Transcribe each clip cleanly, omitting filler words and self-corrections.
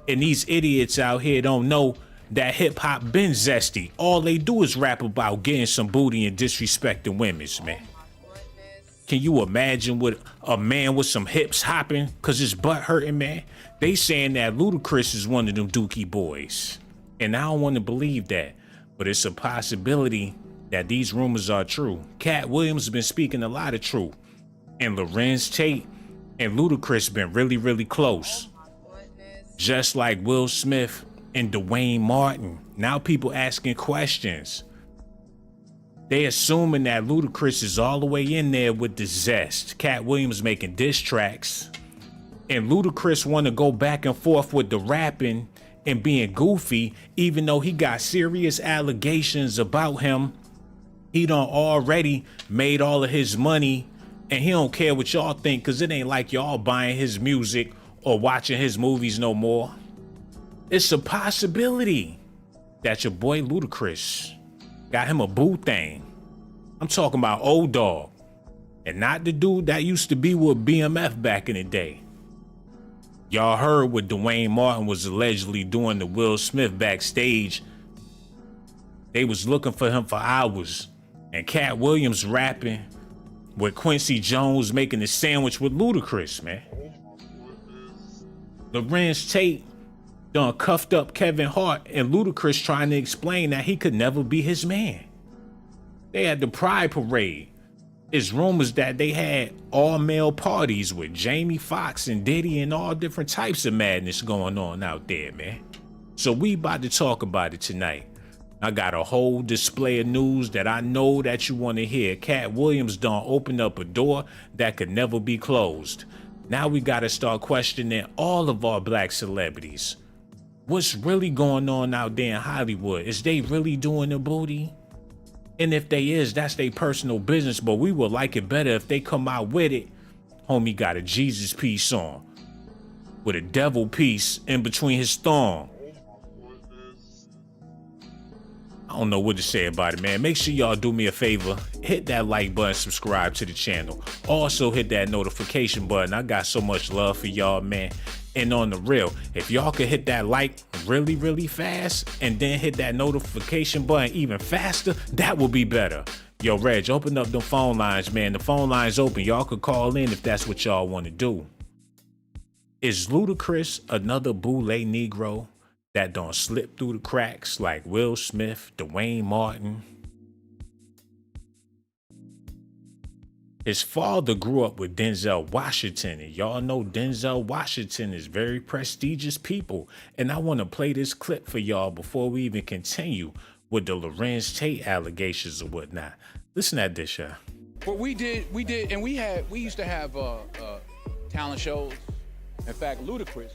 And these idiots out here don't know that hip hop been zesty. All they do is rap about getting some booty and disrespecting women's, man. Can you imagine what a man with some hips hopping cause his butt hurting, man? They saying that Ludacris is one of them dookie boys. And I don't want to believe that, but it's a possibility that these rumors are true. Katt Williams has been speaking a lot of truth. And Lorenz, Tate, and Ludacris been really, really close. Just like Will Smith and Dwayne Martin. Now people asking questions. They assuming that Ludacris is all the way in there with the zest. Katt Williams making diss tracks. And Ludacris want to go back and forth with the rapping and being goofy, even though he got serious allegations about him. He done already made all of his money and he don't care what y'all think because it ain't like y'all buying his music or watching his movies no more. It's a possibility that your boy Ludacris got him a boo thing. I'm talking about old dog and not the dude that used to be with BMF back in the day. Y'all heard what Dwayne Martin was allegedly doing to Will Smith backstage. They was looking for him for hours. And Katt Williams rapping with Quincy Jones making a sandwich with Ludacris, man. Lorenz Tate done cuffed up Kevin Hart and Ludacris trying to explain that he could never be his man. They had the Pride Parade. It's rumors that they had all male parties with Jamie Foxx and Diddy and all different types of madness going on out there, man. So we about to talk about it tonight. I got a whole display of news that I know that you want to hear. Katt Williams done opened up a door that could never be closed. Now we got to start questioning all of our black celebrities. What's really going on out there in Hollywood? Is they really doing the booty? And if they is, that's their personal business, but we would like it better if they come out with it. Homie got a Jesus piece on with a devil piece in between his thong. I don't know what to say about it, man. Make sure y'all do me a favor. Hit that like button, subscribe to the channel. Also hit that notification button. I got so much love for y'all, man. And on the real, if y'all could hit that like really, really fast and then hit that notification button even faster, that would be better. Yo, Reg, open up them phone lines, man. The phone line's open. Y'all could call in if that's what y'all want to do. Is Ludacris another boule Negro that don't slip through the cracks like Will Smith, Dwayne Martin? His father grew up with Denzel Washington, and y'all know Denzel Washington is very prestigious people. And I want to play this clip for y'all before we even continue with the Lorenz Tate allegations or whatnot. Listen at this, y'all. What we did, and we used to have talent shows. In fact, Ludacris,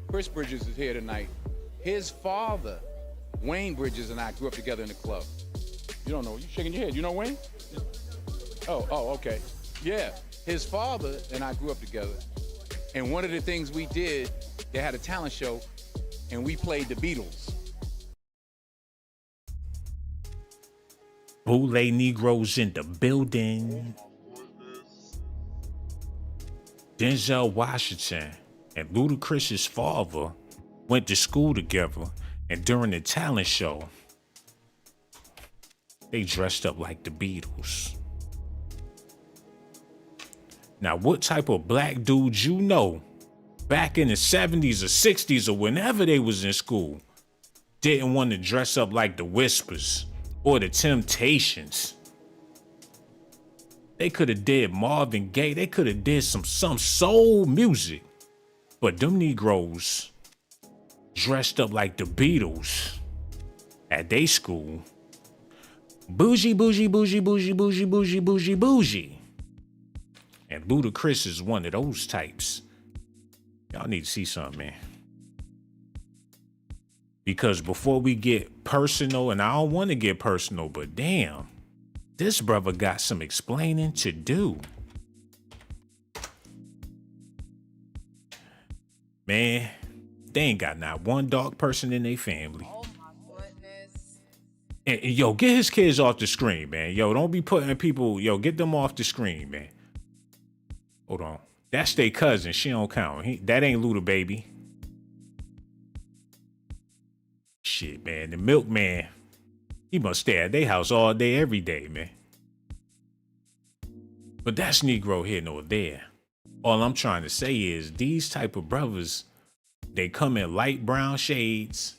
Chris Bridges is here tonight. His father, Wayne Bridges, and I grew up together in the club. You don't know, you shaking your head. You know Wayne? Oh, okay. Yeah, his father and I grew up together. And one of the things we did, they had a talent show and we played the Beatles. Boule Negroes in the building. Denzel Washington and Ludacris's father went to school together, and during the talent show, they dressed up like the Beatles. Now, what type of black dudes you know back in the 70s or 60s or whenever they was in school didn't want to dress up like the Whispers or the Temptations? They could have did Marvin Gaye. They could have did some soul music. But them Negroes dressed up like the Beatles at their school. Bougie, bougie, bougie, bougie, bougie, bougie, bougie, bougie. And Ludacris is one of those types. Y'all need to see something, man. Because before we get personal, and I don't want to get personal, but damn, this brother got some explaining to do. Man, they ain't got not one dark person in their family. Oh my goodness. And yo, get his kids off the screen, man. Yo, don't be putting people, get them off the screen, man. Hold on. That's their cousin. She don't count. That ain't Luda, baby. Shit, man. The milkman, he must stay at their house all day, every day, man. But that's Negro here nor there. All I'm trying to say is these type of brothers, they come in light brown shades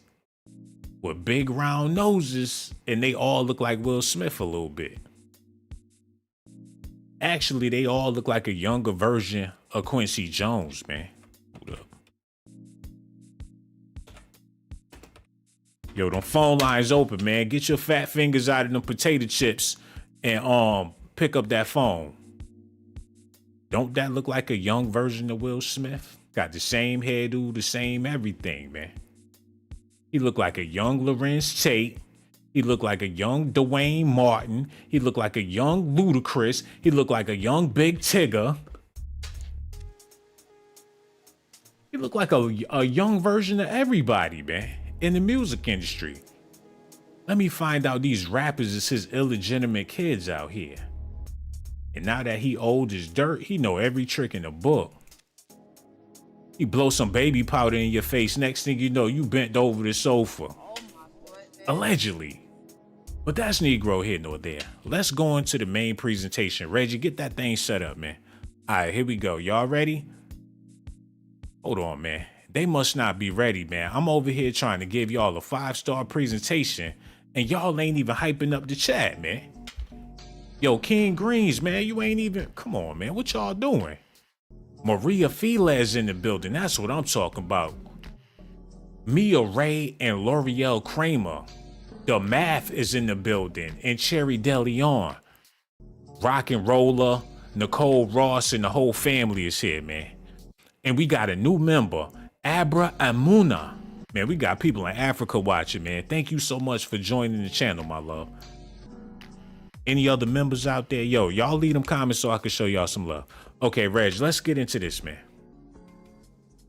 with big round noses, and they all look like Will Smith a little bit. Actually, they all look like a younger version of Quincy Jones, man. Hold up. Yo, them phone lines open, man. Get your fat fingers out of them potato chips and pick up that phone. Don't that look like a young version of Will Smith? Got the same hairdo, the same everything, man. He looked like a young Lorenz Tate. He looked like a young Dwayne Martin. He looked like a young Ludacris. He looked like a young Big Tigger. He looked like a young version of everybody, man, in the music industry. Let me find out these rappers is his illegitimate kids out here. And now that he old as dirt, he know every trick in the book. He blow some baby powder in your face. Next thing you know, you bent over the sofa. Allegedly. But that's Negro here nor there. Let's go into the main presentation. Reggie, get that thing set up, man. All right, here we go. Y'all ready? Hold on, man. They must not be ready, man. I'm over here trying to give y'all a 5-star presentation, and y'all ain't even hyping up the chat, man. Yo, King Greens, man, you ain't even... Come on, man. What y'all doing? Maria Filez in the building. That's what I'm talking about. Mia Ray and L'Oreal Kramer. The Math is in the building. And Cherry DeLeon. Rock and Roller, Nicole Ross, and the whole family is here, man. And we got a new member, Abra Amuna. Man, we got people in Africa watching, man. Thank you so much for joining the channel, my love. Any other members out there? Yo, y'all leave them comments so I can show y'all some love. Okay, Reg, let's get into this, man.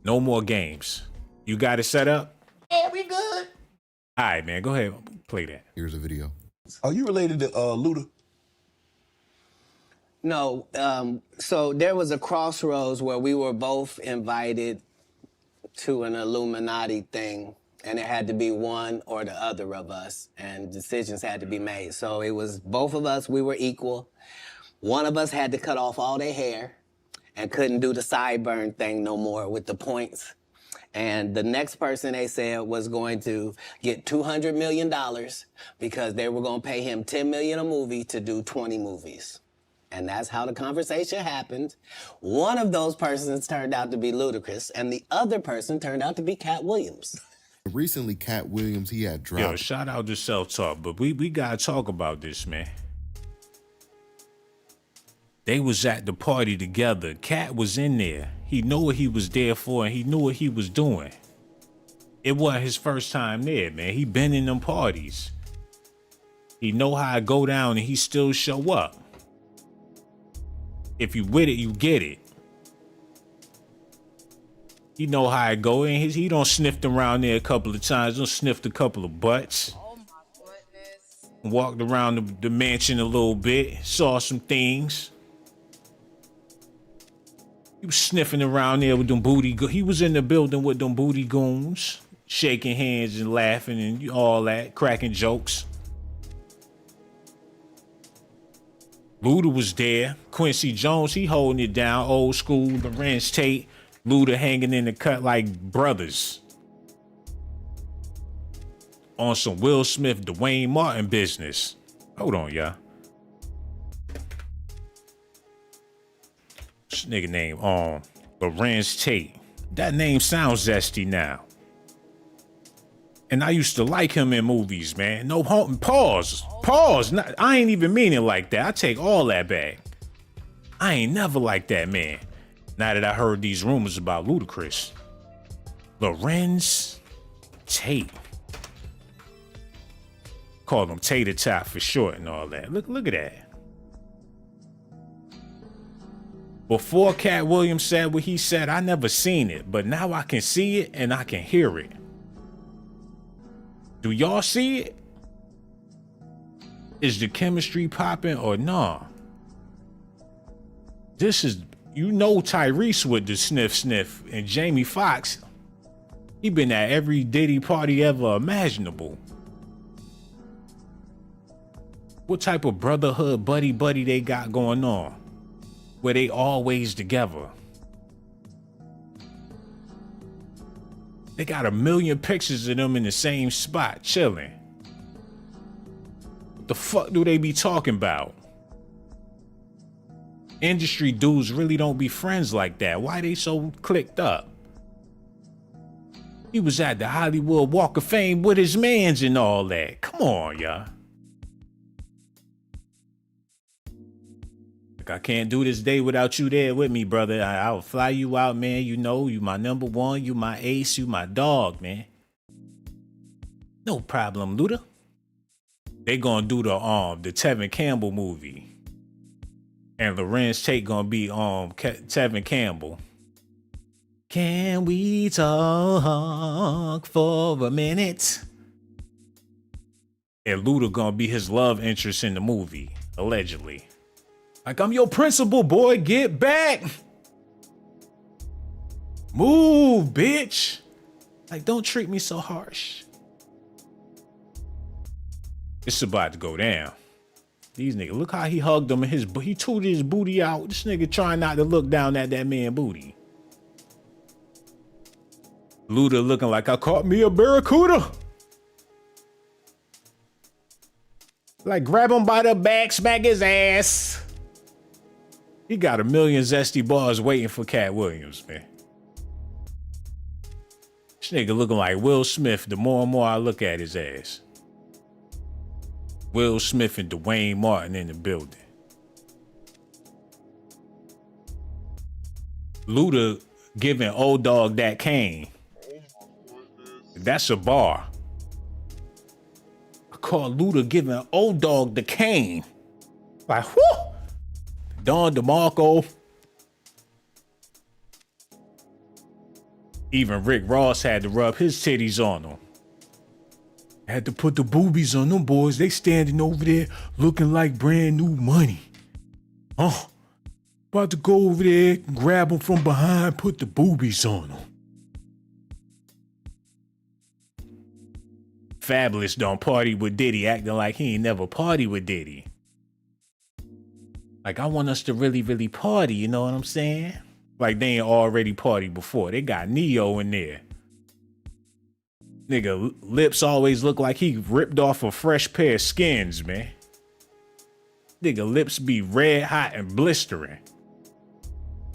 No more games. You got it set up? Yeah, we good. All right, man, go ahead. Play that. Here's a video. Are you related to Luda? No, so there was a crossroads where we were both invited to an Illuminati thing, and it had to be one or the other of us, and decisions had to be made. So it was both of us, we were equal. One of us had to cut off all their hair and couldn't do the sideburn thing no more with the points. And the next person, they said, was going to get $200 million because they were going to pay him $10 million a movie to do 20 movies. And that's how the conversation happened. One of those persons turned out to be Ludacris, and the other person turned out to be Katt Williams. Recently, Katt Williams, he had dropped. Yo, shout out to Self Talk, but we gotta talk about this, man. They was at the party together. Katt was in there. He knew what he was there for, and he knew what he was doing. It wasn't his first time there, man. He been in them parties. He know how it go down, and he still show up. If you with it, you get it. He know how it go, and he don't sniffed around there a couple of times. Don't sniffed a couple of butts. Oh my goodness. Walked around the mansion a little bit. Saw some things. He was sniffing around there with them booty. He was in the building with them booty goons, shaking hands and laughing and all that, cracking jokes. Luda was there. Quincy Jones, he holding it down. Old school. Lorenz Tate. Luda hanging in the cut like brothers. On some Will Smith, Dwayne Martin business. Hold on, y'all. This nigga name Lorenz Tate. That name sounds zesty now. And I used to like him in movies, man. No, pause. I ain't even mean it like that. I take all that back. I ain't never like that man. Now that I heard these rumors about Ludacris. Lorenz Tate. Call him Tater Tot for short and all that. Look at that. Before Katt Williams said what he said, I never seen it, but now I can see it and I can hear it. Do y'all see it? Is the chemistry popping or nah? This is, you know, Tyrese with the sniff and Jamie Foxx. He been at every Diddy party ever imaginable. What type of brotherhood buddy they got going on? Where they always together. They got 1 million pictures of them in the same spot, chilling. What the fuck do they be talking about? Industry dudes really don't be friends like that. Why they so clicked up? He was at the Hollywood Walk of Fame with his mans and all that. Come on, y'all. Like, I can't do this day without you there with me, brother. I'll fly you out, man. You know, you my number one, you my ace, you my dog, man. No problem, Luda. They gonna do the Tevin Campbell movie. And Lorenz Tate gonna be Tevin Campbell. Can we talk for a minute? And Luda gonna be his love interest in the movie, allegedly. Like, I'm your principal, boy. Get back. Move, bitch. Like, don't treat me so harsh. It's about to go down. These niggas, look how he hugged him and he tooted his booty out. This nigga trying not to look down at that man booty. Luda looking like, I caught me a barracuda. Like, grab him by the back, smack his ass. He got 1 million zesty bars waiting for Katt Williams, man. This nigga looking like Will Smith the more and more I look at his ass. Will Smith and Dwayne Martin in the building. Luda giving old dog that cane. That's a bar. I call Luda giving old dog the cane. Like, whoo! Don DeMarco. Even Rick Ross had to rub his titties on him. Had to put the boobies on them boys. They standing over there looking like brand new money. About to go over there, grab them from behind, put the boobies on them. Fabulous don't party with Diddy, acting like he ain't never party with Diddy. Like, I want us to really, really party, you know what I'm saying? Like, they ain't already partied before. They got Neo in there. Nigga, lips always look like he ripped off a fresh pair of skins, man. Nigga, lips be red hot and blistering.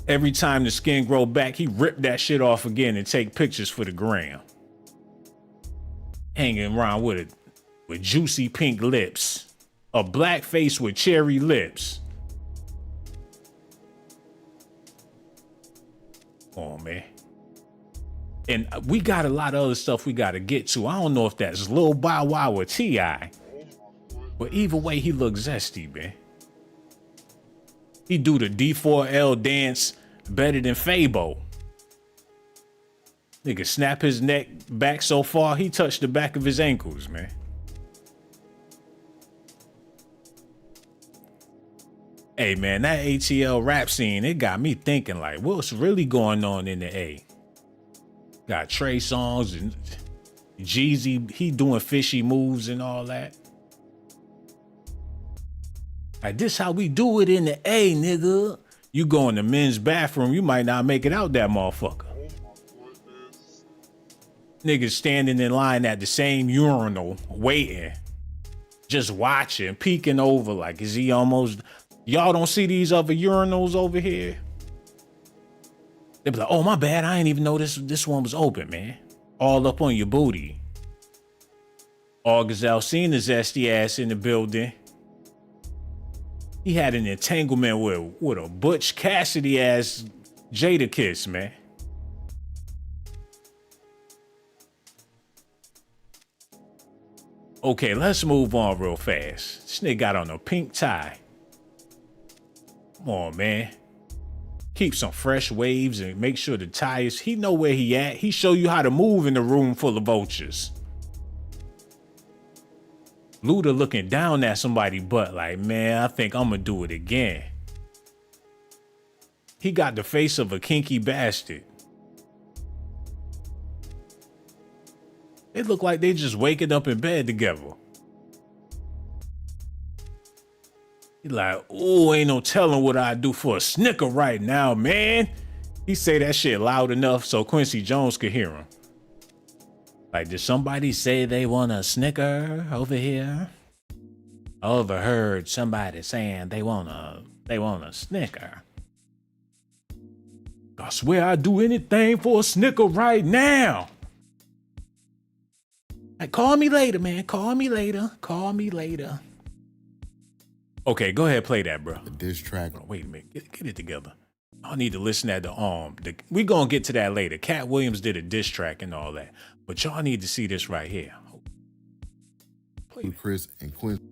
Every time the skin grow back, he rip that shit off again and take pictures for the gram. Hanging around with it, with juicy pink lips. A black face with cherry lips. Come on, man. And we got a lot of other stuff we got to get to. I don't know if that's Lil Bow Wow or T.I. But either way, he looks zesty, man. He do the D4L dance better than Fabo. Nigga snap his neck back so far, he touched the back of his ankles, man. Hey, man, that ATL rap scene, it got me thinking, like, what's really going on in the A? Got Trey Songz and Jeezy, he doing fishy moves and all that. Like, this how we do it in the A, nigga. You go in the men's bathroom, you might not make it out that motherfucker. Niggas standing in line at the same urinal, waiting, just watching, peeking over, like, is he almost... Y'all don't see these other urinals over here? They be like, oh, my bad, I ain't even know this one was open, man. All up on your booty. August Alsina zesty ass in the building. He had an entanglement with a Butch Cassidy ass Jadakiss, man. Okay, let's move on real fast. This nigga got on a pink tie. Come on, man. Keep some fresh waves and make sure the tires, he know where he at. He show you how to move in a room full of vultures. Luda looking down at somebody's butt like, man, I think I'm gonna do it again. He got the face of a kinky bastard. They look like they just waking up in bed together. He like, ooh, ain't no telling what I do for a Snicker right now, man. He say that shit loud enough so Quincy Jones could hear him. Like, did somebody say they want a Snicker over here? I overheard somebody saying they want a Snicker. I swear I'd do anything for a Snicker right now. Like, call me later, man. Call me later. Call me later. Okay, go ahead, play that, bro. The diss track. Oh, wait a minute, get it together. I need to listen at the we gonna get to that later. Katt Williams did a diss track and all that, but y'all need to see this right here. Chris and Quincy.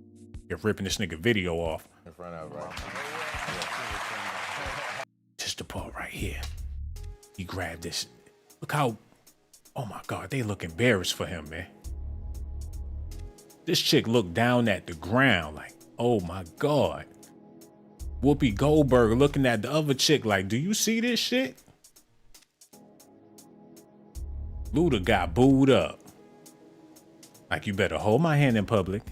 You're ripping this nigga video off. In front of right. Just the part right here. He grabbed this. Look how. Oh my God, they look embarrassed for him, man. This chick looked down at the ground like, oh my God. Whoopi Goldberg looking at the other chick like, do you see this shit? Luda got booed up. Like, you better hold my hand in public.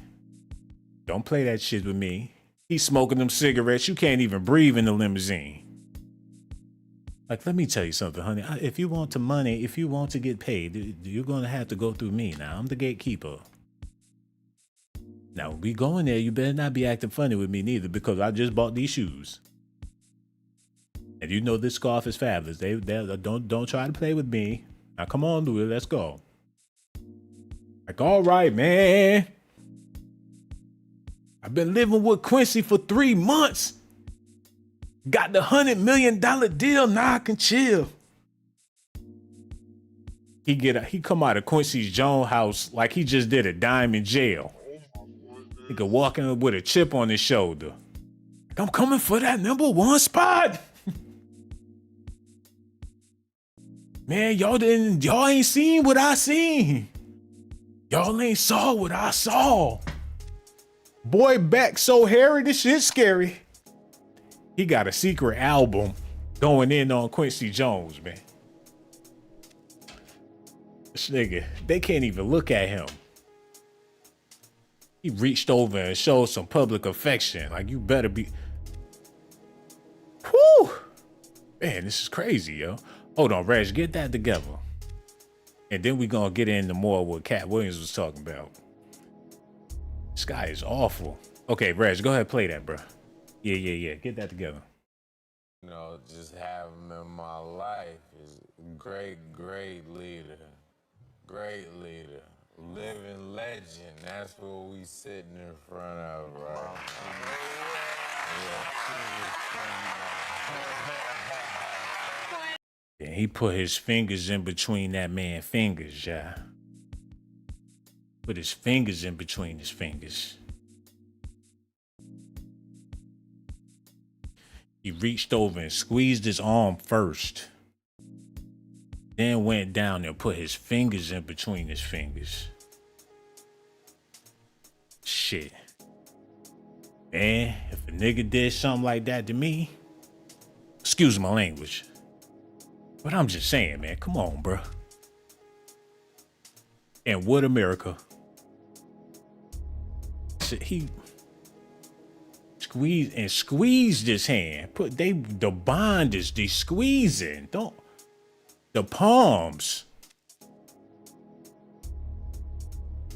Don't play that shit with me. He's smoking them cigarettes. You can't even breathe in the limousine. Like, let me tell you something, honey. If you want to get paid, you're going to have to go through me. Now, I'm the gatekeeper. Now, we going there, you better not be acting funny with me neither, because I just bought these shoes. And you know this scarf is fabulous. They don't try to play with me. Now, come on, Louis, let's go. Like, all right, man. I've been living with Quincy for 3 months. Got the $100 million deal, now I can chill. He come out of Quincy Jones' house like he just did a dime in jail. He could walk in with a chip on his shoulder. I'm coming for that #1 spot. Man, y'all ain't seen what I seen. Y'all ain't saw what I saw. Boy, back so hairy, this shit's scary. He got a secret album going in on Quincy Jones, man. This nigga, they can't even look at him. He reached over and showed some public affection. Like, you better be. Whew. Man, this is crazy, yo. Hold on, Reg, get that together. And then we gonna get into more what Katt Williams was talking about. This guy is awful. Okay, Reg, go ahead, play that, bro. Yeah. Get that together. You know, just have him in my life is great leader. Great leader. Living legend. That's what we sitting in front of, right? And he put his fingers in between that man's fingers, yeah. Put his fingers in between his fingers. He reached over and squeezed his arm first. Then went down and put his fingers in between his fingers. Shit. Man, if a nigga did something like that to me, excuse my language. But I'm just saying, man, come on, bro. And what America? So he squeezed his hand. The bond is the squeezing. The palms.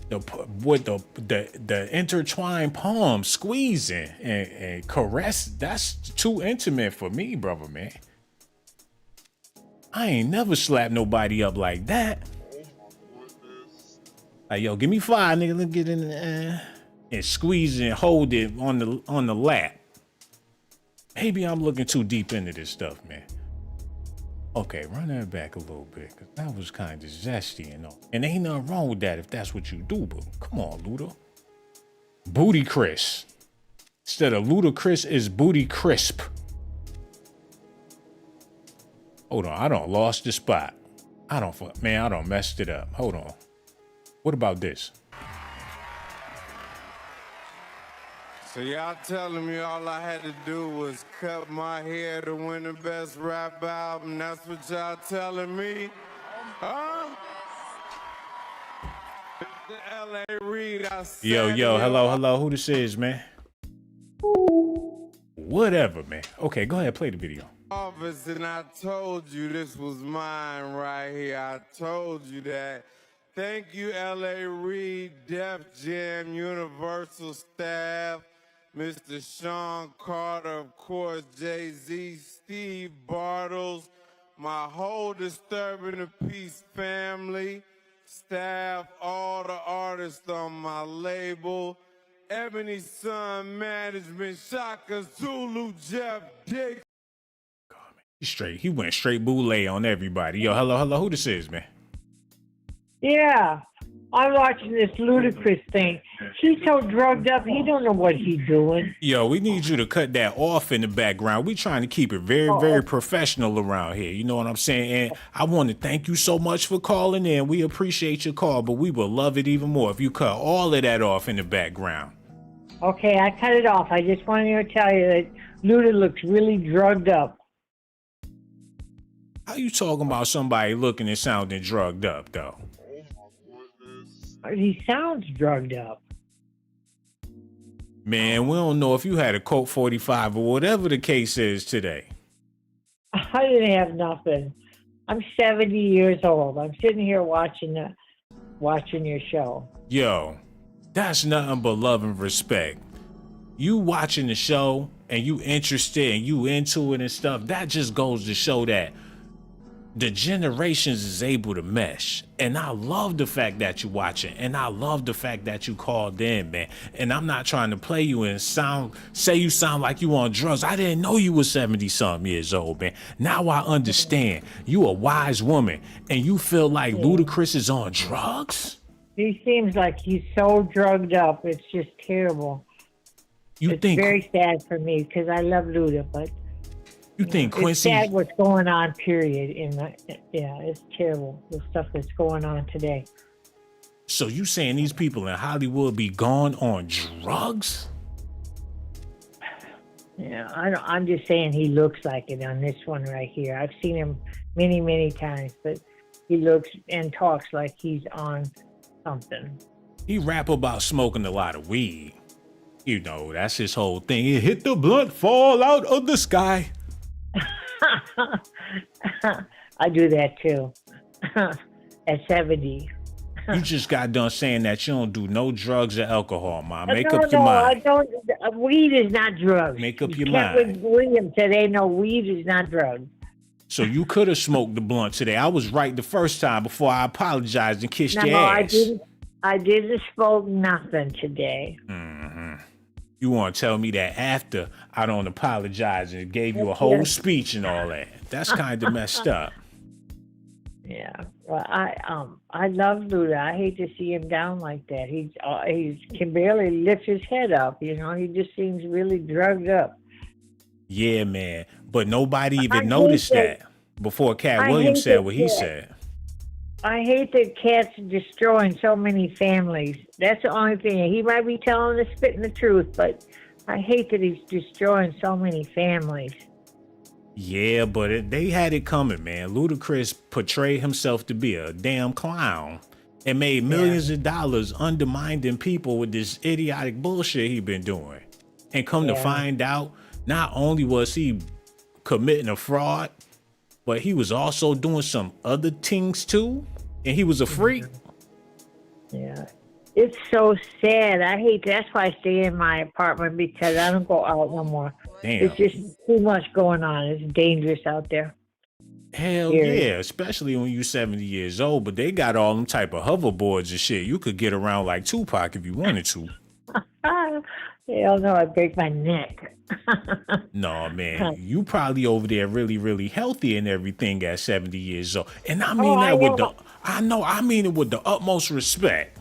The intertwined palms squeezing and caress. That's too intimate for me, brother, man. I ain't never slapped nobody up like that. Like, yo, give me 5, nigga. Let's get in there and squeeze and hold it on the lap. Maybe I'm looking too deep into this stuff, man. Okay, run that back a little bit, because that was kind of zesty and all. And ain't nothing wrong with that if that's what you do, but come on, Luda. Booty Chris. Instead of Ludachris, is Booty Crisp. Hold on, I done lost the spot. I done messed it up. Hold on. What about this? So y'all telling me all I had to do was cut my hair to win the best rap album? That's what y'all telling me? Huh? L.A. Reid, Yo, hello, who this is, man? Whatever, man. Okay, go ahead, play the video. Office, and I told you this was mine right here. I told you that. Thank you, L.A. Reid, Def Jam, Universal staff, Mr. Shawn Carter, of course, Jay-Z, Steve Bartles, my whole Disturbing the Peace family, staff, all the artists on my label, Ebony Sun Management, Shaka Zulu, Jeff Dick. He went straight boule on everybody. Yo, hello, who this is, man? Yeah, I'm watching this Ludacris thing. He's so drugged up, he don't know what he's doing. Yo, we need you to cut that off in the background. We trying to keep it very professional around here. You know what I'm saying? And I want to thank you so much for calling in. We appreciate your call, but we would love it even more if you cut all of that off in the background. Okay, I cut it off. I just wanted to tell you that Luda looks really drugged up. How you talking about somebody looking and sounding drugged up, though? He sounds drugged up. Man, we don't know if you had a Colt 45 or whatever the case is today. I didn't have nothing. I'm 70 years old. I'm sitting here watching your show. Yo, that's nothing but love and respect. You watching the show and you interested and you into it and stuff, that just goes to show that the generations is able to mesh. And I love the fact that you watching, and I love the fact that you called in, man. And I'm not trying to play you and say you sound like you on drugs. I didn't know you were 70-something years old, man. Now I understand. You a wise woman, and you feel like Ludacris is on drugs? He seems like he's so drugged up. It's just terrible. It's very sad for me because I love Luda, but you think Quincy? It's sad what's going on, period. Yeah, it's terrible, the stuff that's going on today. So you saying these people in Hollywood be gone on drugs? Yeah, I'm just saying he looks like it on this one right here. I've seen him many times, but he looks and talks like he's on something. He rap about smoking a lot of weed. You know, that's his whole thing. He hit the blunt, fall out of the sky. I do that too. At 70. You just got done saying that you don't do no drugs or alcohol, Mom. Make up your mind. I don't. Weed is not drugs. Make up your mind. mind. William today, no, weed is not drugs. So you could have smoked the blunt today. I was right the first time before I apologized and kissed your ass. I didn't smoke nothing today. Mm-hmm. You want to tell me that after I don't apologize and gave you a whole speech and all that? That's kind of messed up. Yeah, well, I love Luda. I hate to see him down like that. He can barely lift his head up. You know, he just seems really drugged up. Yeah, man. But nobody even noticed that before Katt Williams said what he said. I hate that Katt's destroying so many families. That's the only thing. He might be spitting the truth, but I hate that he's destroying so many families. Yeah, but they had it coming, man. Ludacris portrayed himself to be a damn clown and made millions of dollars undermining people with this idiotic bullshit he been doing. And come to find out, not only was he committing a fraud, but he was also doing some other things too, and he was a freak. Yeah, it's so sad. I hate. That's why I stay in my apartment because I don't go out no more. Damn. It's just too much going on. It's dangerous out there. Hell yeah, especially when you're 70 years old. But they got all them type of hoverboards and shit. You could get around like Tupac if you wanted to. Hell no, I'd break my neck. No, man, you probably over there really, really healthy and everything at 70 years old. And I mean I mean it with the utmost respect.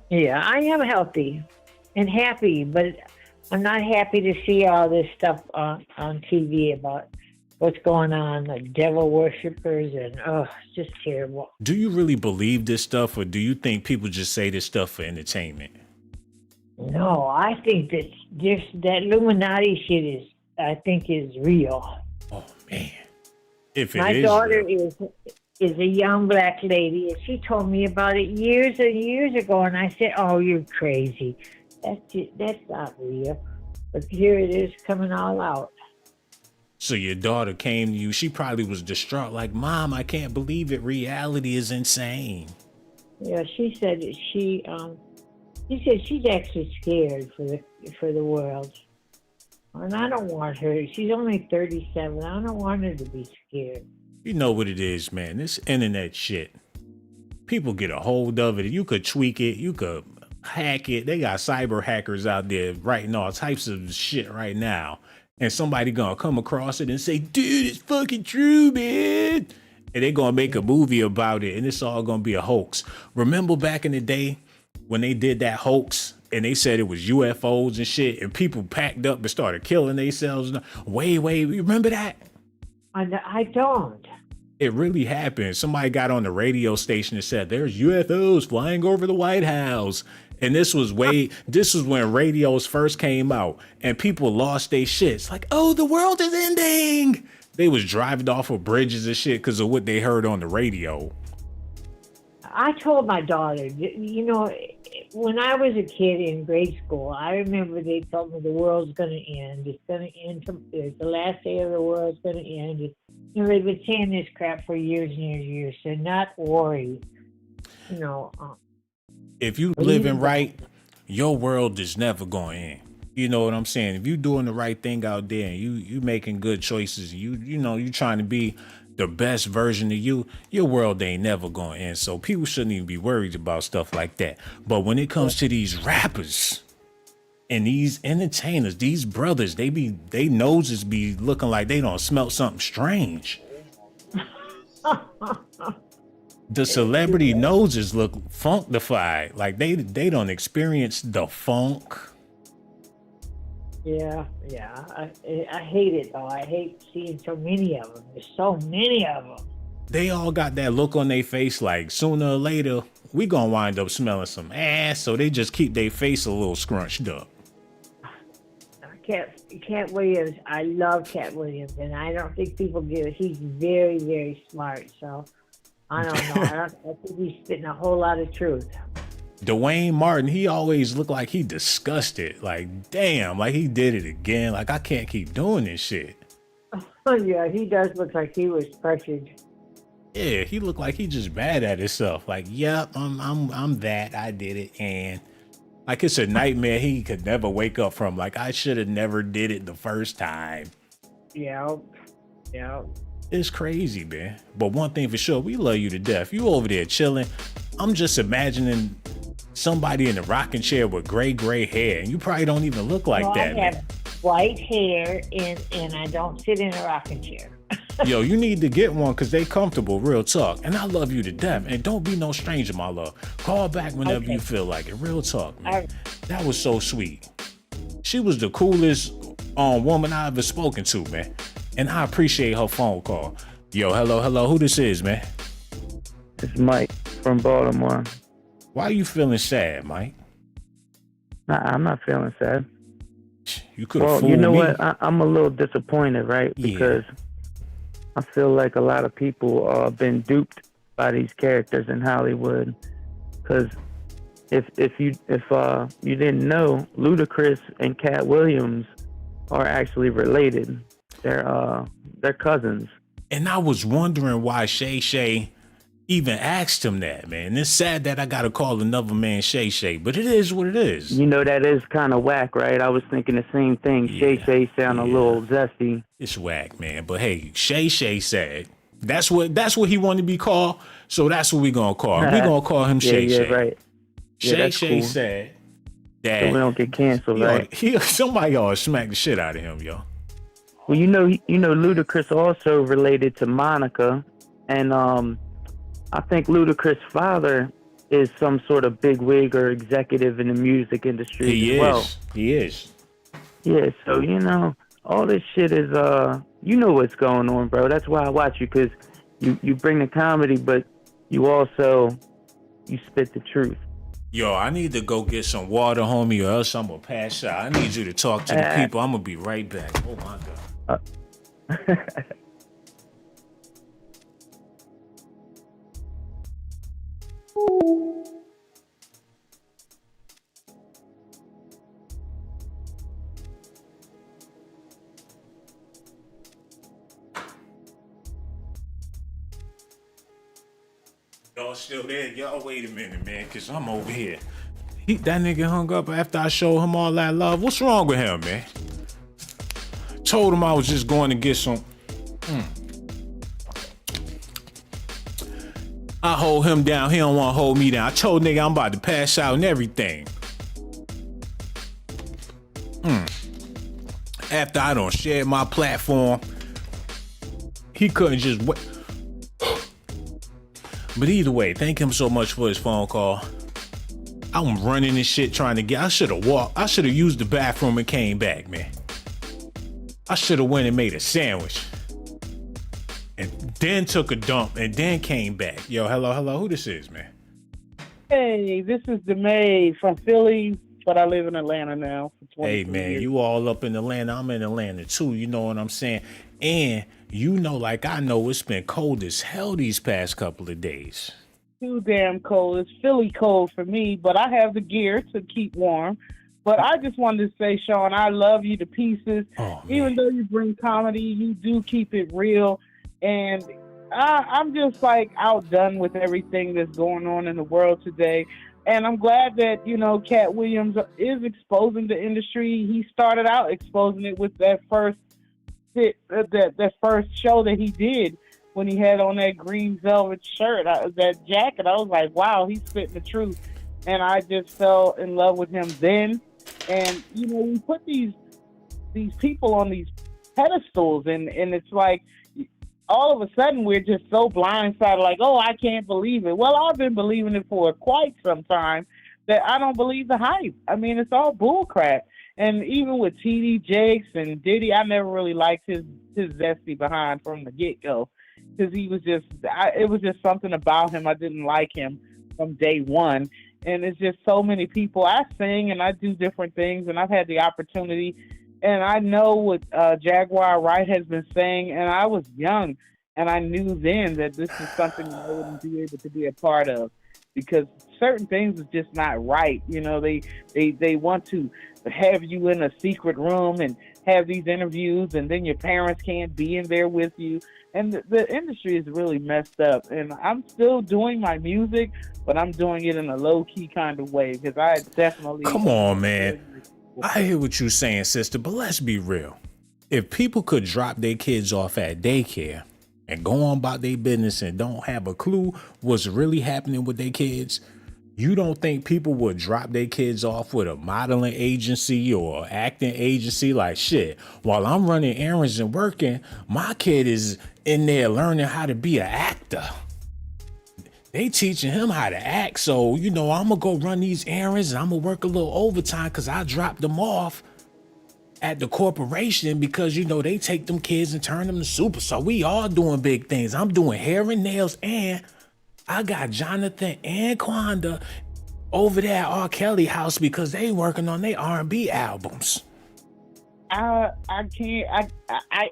Yeah, I am healthy and happy, but I'm not happy to see all this stuff on TV about what's going on, the devil worshippers, and it's just terrible. Do you really believe this stuff, or do you think people just say this stuff for entertainment? No, I think that Illuminati shit is real. Oh man, if it my is daughter real. is a young black lady, and she told me about it years and years ago, and I said, "Oh, you're crazy. That's not real." But here it is coming all out. So your daughter came to you. She probably was distraught, like, "Mom, I can't believe it. Reality is insane." Yeah, she said that she said she's actually scared for the world, and I don't want her. She's only 37. I don't want her to be scared. You know what it is, man. This internet shit. People get a hold of it. You could tweak it. You could hack it. They got cyber hackers out there writing all types of shit right now. And somebody gonna come across it and say, "Dude, it's fucking true, man." And they gonna make a movie about it, and it's all gonna be a hoax. Remember back in the day when they did that hoax and they said it was UFOs and shit, and people packed up and started killing themselves? Wait, you remember that? I don't. It really happened. Somebody got on the radio station and said, "There's UFOs flying over the White House." And this was when radios first came out and people lost their shit. It's like, "Oh, the world is ending." They was driving off of bridges and shit because of what they heard on the radio. I told my daughter, you know, when I was a kid in grade school, I remember they told me the world's going to end. It's going to end. It's the last day of the world's going to end. You know, they've been saying this crap for years and years and years. So not worry. You know. If you living right, your world is never going to end. You know what I'm saying? If you doing the right thing out there and you making good choices, you know, you trying to be the best version of you, your world ain't never going to end. So people shouldn't even be worried about stuff like that. But when it comes to these rappers and these entertainers, these brothers, they noses be looking like they don't smell something strange. The celebrity noses look funkified, like they don't experience the funk. Yeah. I hate it though. I hate seeing so many of them. There's so many of them. They all got that look on their face like sooner or later we gonna wind up smelling some ass, so they just keep their face a little scrunched up. Katt Williams, I love Katt Williams, and I don't think people give it. He's very, very smart, so I don't know. I think he's spitting a whole lot of truth. Dwayne Martin, he always looked like he disgusted. Like, damn, like he did it again. Like, I can't keep doing this shit. Yeah, he does look like he was pressured. Yeah, he looked like he just mad at himself. Like, yep, I'm that. I did it. And like, it's a nightmare he could never wake up from. Like, I should have never did it the first time. Yeah. It's crazy, man. But one thing for sure, we love you to death. You over there chilling. I'm just imagining somebody in a rocking chair with gray hair, and you probably don't even look like that, I have white hair, and I don't sit in a rocking chair. Yo, you need to get one because they comfortable, real talk. And I love you to death. And don't be no stranger, my love. Call back whenever you feel like it. Real talk, man. That was so sweet. She was the coolest woman I ever spoken to, man. And I appreciate her phone call. Yo, hello. Who this is, man? It's Mike from Baltimore. Why are you feeling sad, Mike? Nah, I'm not feeling sad. You could have fooled me. You know what? I'm a little disappointed, right? Because I feel like a lot of people have been duped by these characters in Hollywood. Because if you didn't know, Ludacris and Katt Williams are actually related. They're cousins. And I was wondering why Shay even asked him that, man. And it's sad that I gotta call another man Shay, but it is what it is. You know, that is kind of whack, right? I was thinking the same thing. Yeah, Shay sound a little zesty. It's whack, man. But hey, Shay said that's what he wanted to be called, so that's what we gonna call him. We gonna call him Shay. Yeah, right. Shay said that so we don't get canceled, right? Somebody ought to smack the shit out of him, yo. Well, you know, Ludacris also related to Monica, and I think Ludacris' father is some sort of bigwig or executive in the music industry as well. He is. Yeah, so, you know, all this shit is, you know what's going on, bro. That's why I watch you, because you bring the comedy, but you spit the truth. Yo, I need to go get some water, homie, or else I'm going to pass out. I need you to talk to the people. I'm going to be right back. Oh, my God. Y'all still there? Y'all wait a minute, man, because I'm over here. That nigga hung up after I showed him all that love. What's wrong with him, man? Told him I was just going to get some. I hold him down. He don't want to hold me down. I told nigga I'm about to pass out and everything. After I done shared my platform, he couldn't just wait. But either way, thank him so much for his phone call. I'm running and shit trying to get. I should have walked. I should have used the bathroom and came back, man. I should have went and made a sandwich. And then took a dump and then came back. Yo, hello. Who this is, man? Hey, this is DeMay from Philly, but I live in Atlanta now for 20 Hey, man, years. you all up in Atlanta. I'm in Atlanta, too. You know what I'm saying? And you know, like I know, it's been cold as hell these past couple of days. Too damn cold. It's Philly cold for me, but I have the gear to keep warm. But I just wanted to say, Shawn, I love you to pieces. Oh, even though you bring comedy, you do keep it real. And I'm just like outdone with everything that's going on in the world today. And I'm glad that, you know, Katt Williams is exposing the industry. He started out exposing it with that first that first show that he did when he had on that green velvet shirt, that jacket. I was like, wow, he's spitting the truth. And I just fell in love with him then. And, you know, we put these people on these pedestals, and it's like all of a sudden we're just so blindsided, like, oh, I can't believe it. Well, I've been believing it for quite some time that I don't believe the hype. I mean, it's all bullcrap. And even with TD Jakes and Diddy, I never really liked his zesty behind from the get-go, because he was just, it was just something about him. I didn't like him from day one. And it's just so many people. I sing and I do different things, and I've had the opportunity. And I know what Jaguar Wright has been saying, and I was young, and I knew then that this is something I wouldn't be able to be a part of, because certain things is just not right. You know, they want to have you in a secret room and have these interviews, and then your parents can't be in there with you. And the industry is really messed up. And I'm still doing my music, but I'm doing it in a low-key kind of way, because I definitely... Come on, man. I hear what you're saying, sister, but let's be real. If people could drop their kids off at daycare and go on about their business and don't have a clue what's really happening with their kids, you don't think people would drop their kids off with a modeling agency or acting agency? Like, shit, while I'm running errands and working, my kid is in there learning how to be an actor. They teaching him how to act. So, you know, I'm going to go run these errands and I'm going to work a little overtime because I dropped them off at the corporation because, you know, they take them kids and turn them to super. So we all doing big things. I'm doing hair and nails, and I got Jonathan and Quanda over there at R. Kelly house because they working on their R&B albums. I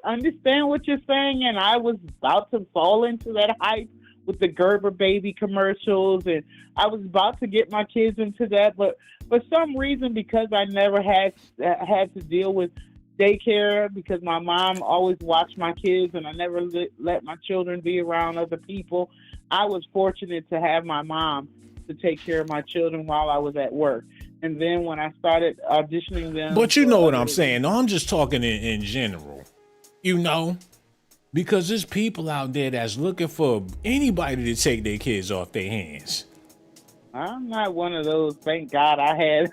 understand what you're saying, and I was about to fall into that hype with the Gerber baby commercials, and I was about to get my kids into that, but for some reason, because I never had to deal with daycare, because my mom always watched my kids and I never let my children be around other people, I was fortunate to have my mom to take care of my children while I was at work. And then when I started auditioning them... But you know what I'm saying. No, I'm just talking in general, you know? Because there's people out there that's looking for anybody to take their kids off their hands. I'm not one of those. Thank God I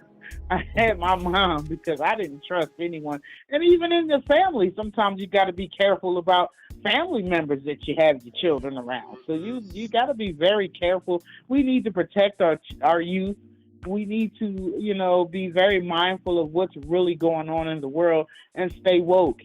had my mom, because I didn't trust anyone. And even in the family, sometimes you got to be careful about family members that you have your children around. So you got to be very careful. We need to protect our youth. We need to, you know, be very mindful of what's really going on in the world and stay woke.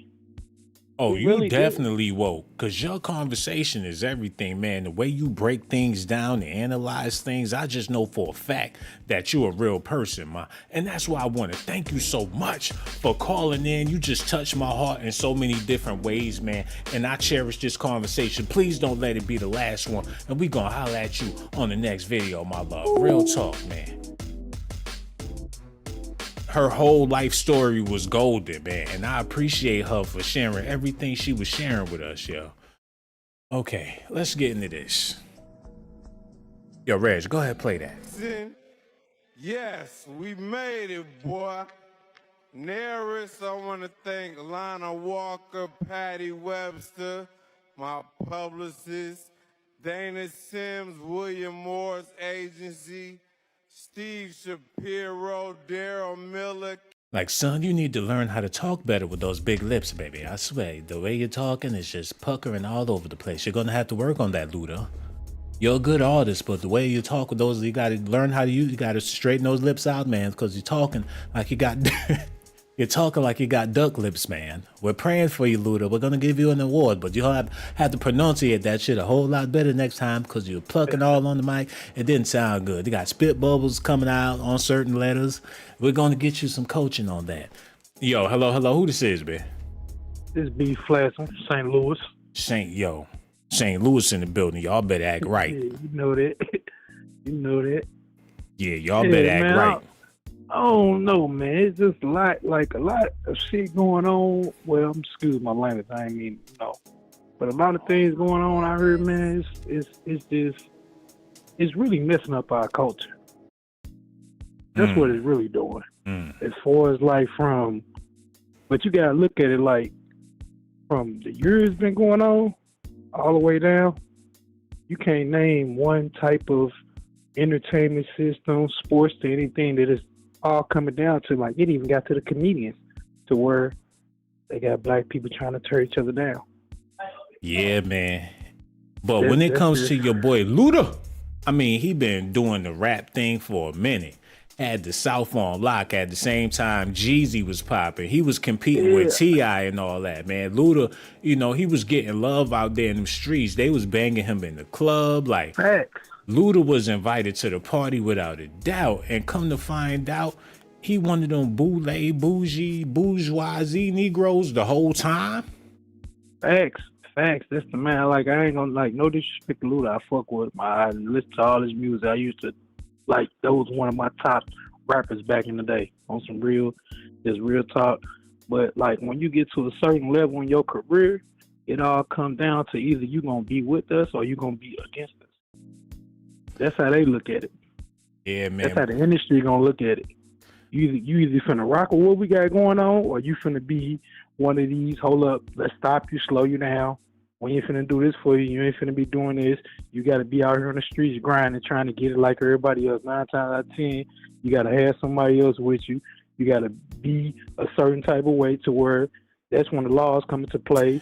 Oh, We you really do. definitely woke, because your conversation is everything, man. The way you break things down and analyze things, I just know for a fact that you're a real person, man. And that's why I want to thank you so much for calling in. You just touched my heart in so many different ways, man. And I cherish this conversation. Please don't let it be the last one. And we gonna holler at you on the next video, my love. Real talk, man. Her whole life story was golden, man, and I appreciate her for sharing everything she was sharing with us, yo. Okay, let's get into this. Yo, Reg, go ahead, play that. Yes, we made it, boy. Nearest, I want to thank Lana Walker, Patty Webster, my publicist, Dana Sims, William Moore's agency, Steve Shapiro, Daryl Miller. Like, son, you need to learn how to talk better with those big lips, baby. I swear, the way you're talking is just puckering all over the place. You're gonna have to work on that, Luda. You're a good artist, but the way you talk with those, you gotta learn how to use. You gotta straighten those lips out, man, because you're talking like you got. You're talking like you got duck lips, man. We're praying for you, Luda. We're gonna give you an award, but you'll have to pronunciate that shit a whole lot better next time, because you're plucking all on the mic. It didn't sound good. You got spit bubbles coming out on certain letters. We're gonna get you some coaching on that. Yo, hello. Who this is, man? This B Flats from St. Louis. St. Louis in the building. Y'all better act right. Yeah, you know that. You know that. Yeah, y'all better act man, right. I don't know, man. It's just a lot of shit going on. Well, excuse my language. I ain't mean no, but a lot of things going on. I heard, man. It's really messing up our culture. That's what it's really doing. As far as but you gotta look at it like from the years been going on all the way down. You can't name one type of entertainment system, sports, to anything that is all coming down to, like, it even got to the comedians, to where they got black people trying to tear each other down. Yeah, man. But when it comes to your boy Luda, I mean, he been doing the rap thing for a minute. Had the South on lock at the same time Jeezy was popping. He was competing with T.I. and all that, man. Luda, he was getting love out there in them streets. They was banging him in the club. Like, Facts. Luda was invited to the party without a doubt. And come to find out, he one of them bourgeoisie Negroes the whole time. Facts. That's the man. Like, I ain't gonna, no disrespect to Luda. I fuck with him. I listen to all his music. I used to, that was one of my top rappers back in the day on some real talk. But, when you get to a certain level in your career, it all comes down to either you gonna be with us or you gonna be against us. That's how they look at it. Yeah, man. That's how the industry gonna look at it. You either finna rock with what we got going on, or you finna be one of these, hold up, let's stop you, slow you down. We ain't finna do this for you. You ain't finna be doing this. You gotta be out here on the streets grinding, trying to get it like everybody else. 9 times out of 10, you gotta have somebody else with you. You gotta be a certain type of way, to where that's when the laws come into play.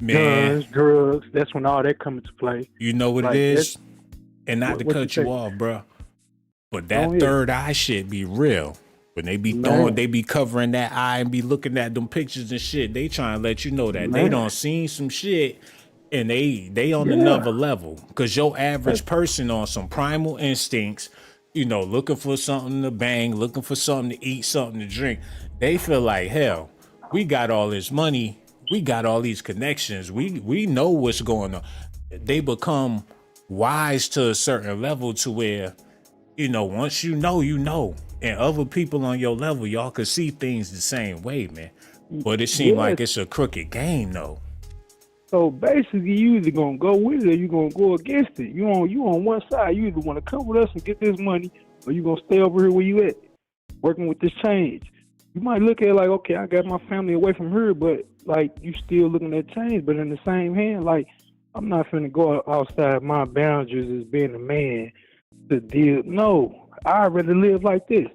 Man. Guns, drugs, that's when all that come into play. You know what it is? And not to cut you off, bro, but that third eye shit be real. When they be they be covering that eye and be looking at them pictures and shit. They trying to let you know that they done seen some shit, and they on another level. Cause your average person on some primal instincts, looking for something to bang, looking for something to eat, something to drink. They feel like, hell, we got all this money, we got all these connections, we know what's going on. They become wise to a certain level, to where, once you know, and other people on your level, y'all could see things the same way, man. But it seems like it's a crooked game, though. So basically, you either gonna go with it or you gonna go against it. You on one side. You either want to come with us and get this money, or you gonna stay over here where you at, working with this change. You might look at it like, okay, I got my family away from her, but you still looking at change. But in the same hand, I'm not finna go outside my boundaries as being a man to deal. No, I'd rather live like this.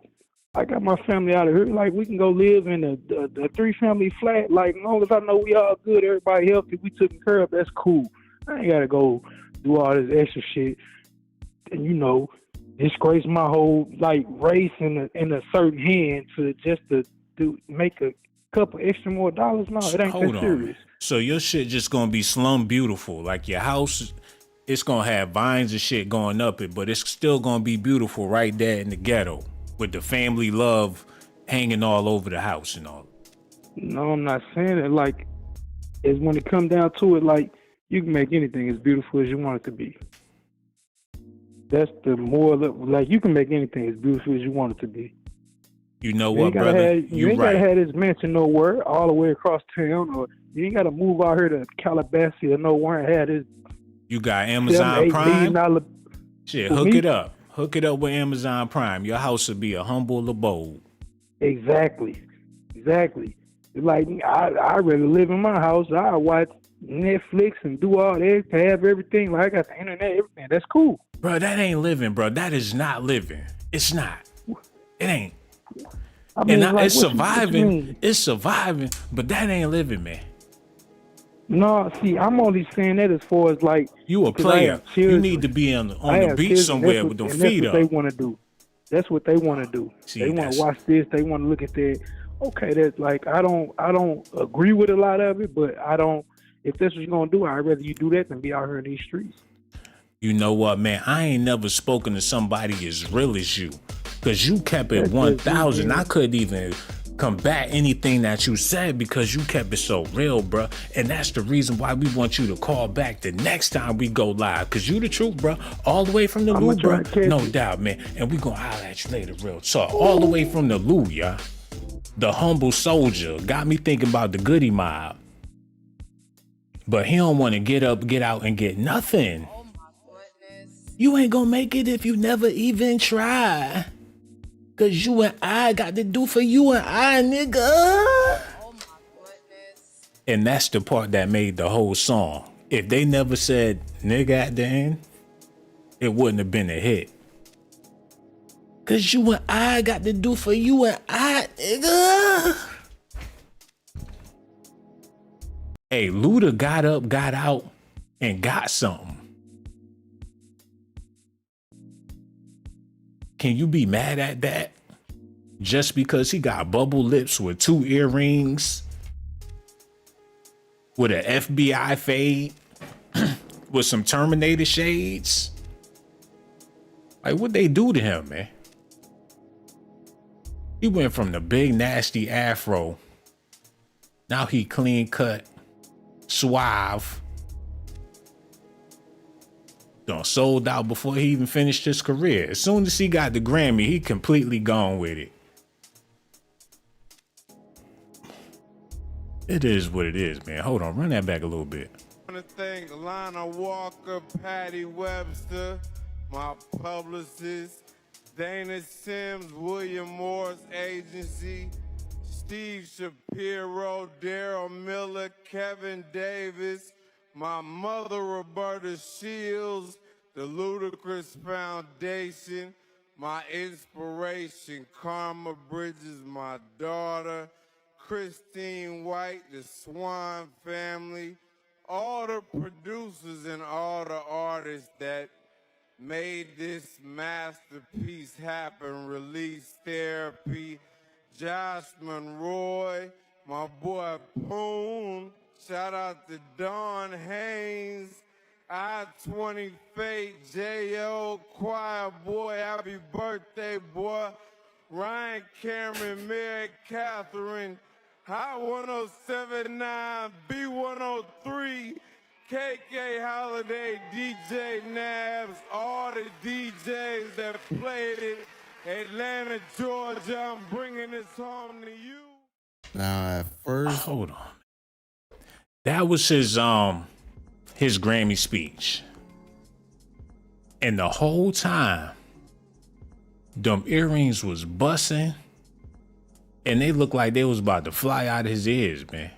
I got my family out of here. We can go live in a 3-family flat. As long as I know we all good, everybody healthy, we taken care of, that's cool. I ain't gotta go do all this extra shit and, disgrace my whole, race in a certain hand to just to make a couple extra more dollars. No, it ain't Hold that on. serious. So your shit just gonna be slum beautiful. Like your house, it's gonna have vines and shit going up it, but it's still gonna be beautiful right there in the ghetto with the family love hanging all over the house and all. No, I'm not saying it. Like, it's when it come down to it, like, you can make anything as beautiful as you want it to be. That's the moral of, like, you can make anything as beautiful as you want it to be. You know You what, ain't gotta brother? have, you You ain't right. gotta have this mansion nowhere, all the way across town, or you ain't gotta move out here to Calabasas or nowhere and have this You got $7, Amazon $8 Prime? million. Shit, For hook me? it up. Hook it up with Amazon Prime. Your house will be a humble abode. Exactly. Like, I'd rather live in my house. I watch Netflix and do all that, have everything. Like, I got the internet, everything. That's cool. Bro, that ain't living, bro. That is not living. It's not. It ain't. I mean, And like, it's what you surviving. mean? It's surviving, but that ain't living, man. No, see, I'm only saying that as far as, like, You a 'cause I player. have You children. need to be on I the have beach kids, somewhere with them and feet that's what up. they want to do. That's what they want to do. See, They want that's- to watch this. They want to look at that. Okay, that's like, I don't agree with a lot of it, but I don't. If that's what you're gonna do, I'd rather you do that than be out here in these streets. You know what, man? I ain't never spoken to somebody as real as you. Because you kept it That's 1,000. just- I couldn't even combat anything that you said because you kept it so real, bro. And that's the reason why we want you to call back the next time we go live. Because you the truth, bro. All the way from the I'ma Lou, try bro. to catch No you. doubt, man. And we gonna holler at you later, real talk. All the way from the Lou, y'all. The humble soldier. Got me thinking about the goody mob. But he don't want to get up, get out, and get nothing. You ain't gonna make it if you never even try. Cause you and I got to do for you and I, nigga. And that's the part that made the whole song. If they never said nigga at the end, it wouldn't have been a hit. Cause you and I got to do for you and I, nigga. Hey, Luda got up, got out, and got something. Can you be mad at that? Just because he got bubble lips with 2 earrings, with an FBI fade, with some Terminator shades? Like, what they do to him, man? He went from the big nasty afro. Now he clean cut, suave. Done sold out before he even finished his career. As soon as he got the Grammy, he completely gone with it. It is what it is, man. Hold on, run that back a little bit. I want to thank Lana Walker, Patty Webster, my publicist, Dana Sims, William Morris Agency, Steve Shapiro, Daryl Miller, Kevin Davis, my mother Roberta Shields, the Ludachris Foundation, my inspiration, Karma Bridges, my daughter, Christine White, the Swan family, all the producers and all the artists that made this masterpiece happen, Release Therapy, Josh Monroy, my boy Poon, shout out to Don Haynes, I-20 Fate, J.O. Choir Boy, happy birthday, boy, Ryan Cameron, Mary Catherine, High 1079, B103, KK Holiday, DJ Nabs, all the DJs that played it, Atlanta, Georgia, I'm bringing this home to you. Now, at first, Hold on. That was his Grammy speech. And the whole time, them earrings was busting, and they looked like they was about to fly out of his ears, man.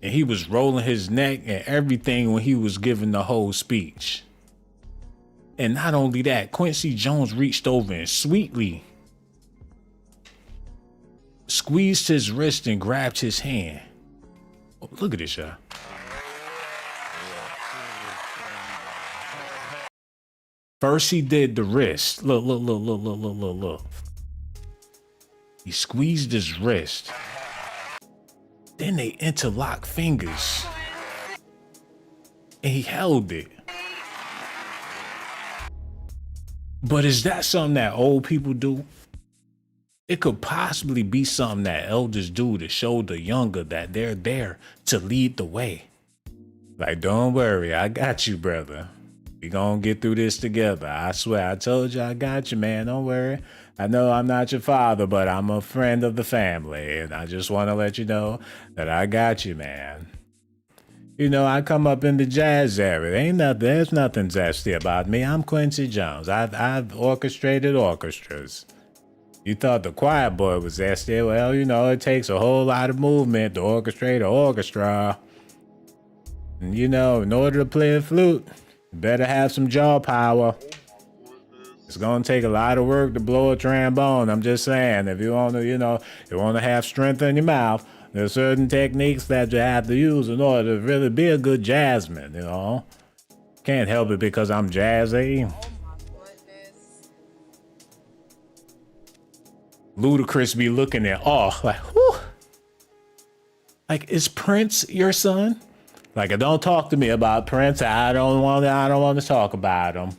And he was rolling his neck and everything when he was giving the whole speech. And not only that, Quincy Jones reached over and sweetly squeezed his wrist and grabbed his hand. Oh, look at this, y'all. First he did the wrist. Look. He squeezed his wrist. Then they interlocked fingers. And he held it. But is that something that old people do? It could possibly be something that elders do to show the younger that they're there to lead the way. Like, don't worry, I got you, brother. We gonna get through this together. I swear, I told you I got you, man. Don't worry. I know I'm not your father, but I'm a friend of the family. And I just want to let you know that I got you, man. You know, I come up in the jazz era. There's nothing zesty about me. I'm Quincy Jones. I've orchestrated orchestras. You thought the choir boy was zesty. Well, you know, it takes a whole lot of movement to orchestrate an orchestra. And you know, in order to play a flute, you better have some jaw power. It's gonna take a lot of work to blow a trombone. I'm just saying, if you wanna, you wanna have strength in your mouth, there's certain techniques that you have to use in order to really be a good jazzman, you know. Can't help it because I'm jazzy. Ludacris be looking at like, whew. Like, is Prince your son? Like, don't talk to me about Prince. I don't want to talk about him.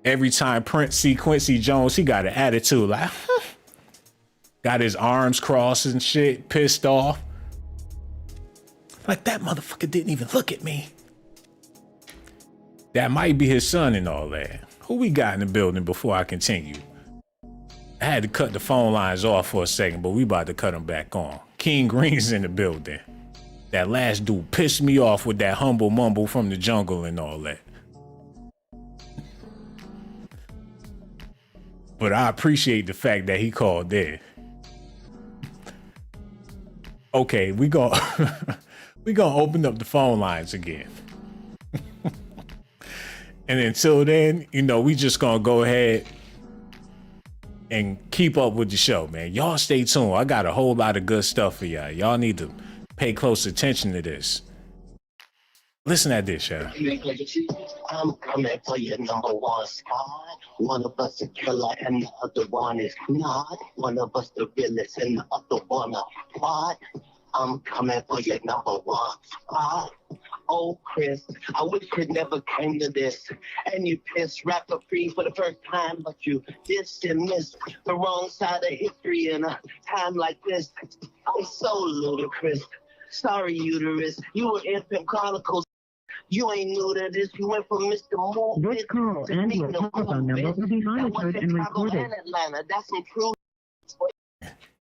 Every time Prince see Quincy Jones, he got an attitude like, got his arms crossed and shit, pissed off. Like, that motherfucker didn't even look at me. That might be his son and all that. Who we got in the building before I continue? I had to cut the phone lines off for a second, but we about to cut them back on. King Green's in the building. That last dude pissed me off with that humble mumble from the jungle and all that. But I appreciate the fact that he called in. Okay, we gonna open up the phone lines again. And until then, we just gonna go ahead and keep up with the show, man. Y'all stay tuned. I got a whole lot of good stuff for y'all. Y'all need to pay close attention to this. Listen at this, y'all. I'm coming for your number one squad. One of us a killer and the other one is not. One of us the realest and the other one a plot. I'm coming for your number one spot. Oh, Chris, I wish it never came to this. And you pissed rapper free for the first time, but you dissed and missed the wrong side of history in a time like this. I'm so ludicrous. Sorry, uterus. You were Infant Chronicles. You ain't new to this. You went from Mr. Moore. This call and your telephone number will be monitored and recorded. That's some true.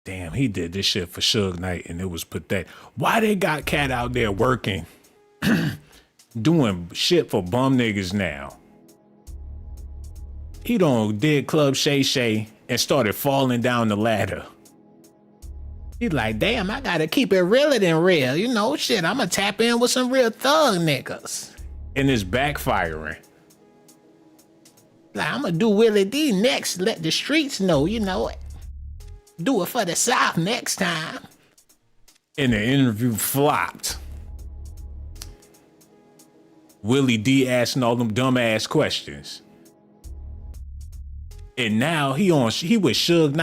Damn, he did this shit for Suge Knight and it was pathetic. Why they got Katt out there working, doing shit for bum niggas now? He did Club Shay and started falling down the ladder. He's like, damn, I gotta keep it realer than real. Shit, I'ma tap in with some real thug niggas. And it's backfiring. Like, I'ma do Willie D next, let the streets know, do it for the South next time. And the interview flopped. Willie D asking all them dumbass questions. And now he with Suge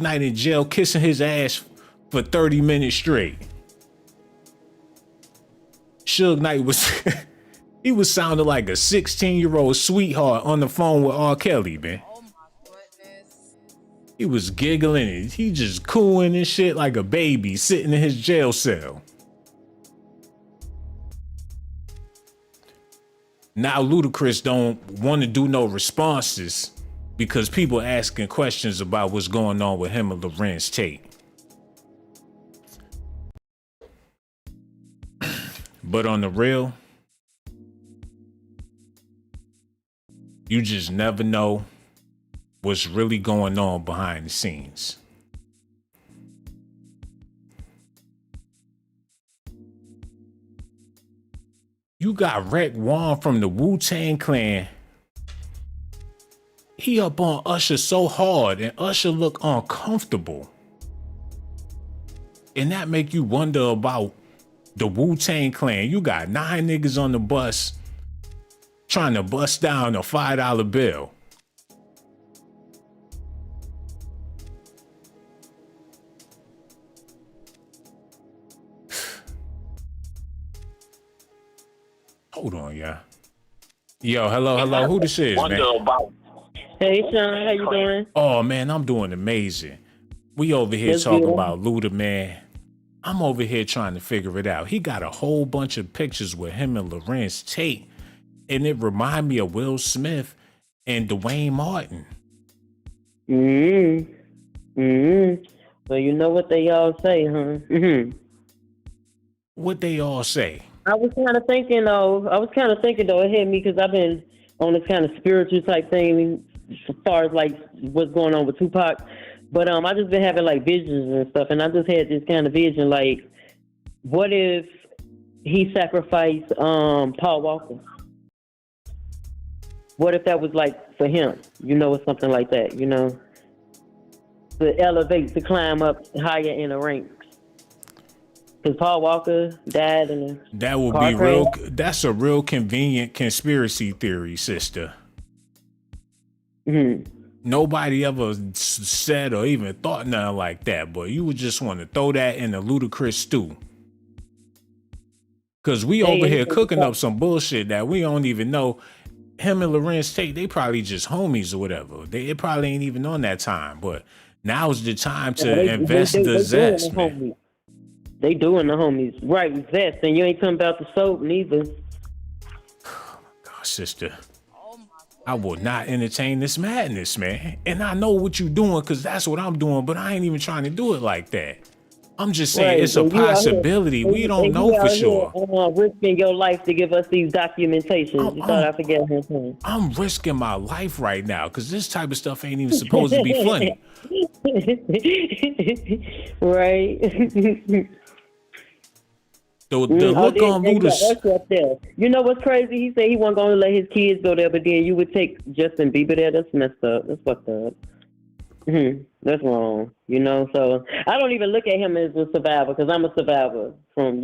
Knight in jail, kissing his ass for 30 minutes straight. Suge Knight he was sounding like a 16-year-old sweetheart on the phone with R. Kelly, man. He was giggling and he just cooing and shit like a baby sitting in his jail cell. Now Ludacris don't want to do no responses because people asking questions about what's going on with him and Lorenz Tate. But on the real, you just never know what's really going on behind the scenes. You got Rec Juan from the Wu-Tang Clan. He up on Usher so hard and Usher look uncomfortable. And that make you wonder about the Wu-Tang Clan. You got 9 niggas on the bus trying to bust down a $5 bill. Hold on, yeah. Yo, hello. Who this is, man? Hey, Shawn, how you doing? Oh, man, I'm doing amazing. We over here That's talking good. about Luda, man. I'm over here trying to figure it out. He got a whole bunch of pictures with him and Lorenz Tate, and it remind me of Will Smith and Dwayne Martin. Well, you know what they all say, huh? What they all say? I was kind of thinking, though, it hit me because I've been on this kind of spiritual type thing as far as, like, what's going on with Tupac. But I just been having, like, visions and stuff, and I just had this kind of vision, like, what if he sacrificed Paul Walker? What if that was, like, for him, or something like that, to elevate, to climb up higher in the ranks? Because Paul Walker died in a That would car be crash. real. That's a real convenient conspiracy theory, sister. Nobody ever said or even thought nothing like that, but you would just want to throw that in the Ludacris stew. Because we over here cooking up some bullshit that we don't even know. Him and Lorenz Tate, they probably just homies or whatever. It probably ain't even on that time, but now is the time to invest the zest, man. They doing the homies. Right, zest. And you ain't talking about the soap neither. God, sister. I will not entertain this madness, man. And I know what you're doing because that's what I'm doing, but I ain't even trying to do it like that. I'm just saying it's a possibility. We don't know for sure. Risking your life to give us these documentations. You thought I forget his name. I'm risking my life right now because this type of stuff ain't even supposed to be funny. Right. The look on Luda's. You know what's crazy? He said he wasn't going to let his kids go there, but then you would take Justin Bieber there. That's messed up. That's fucked up. That's wrong. So I don't even look at him as a survivor because I'm a survivor from,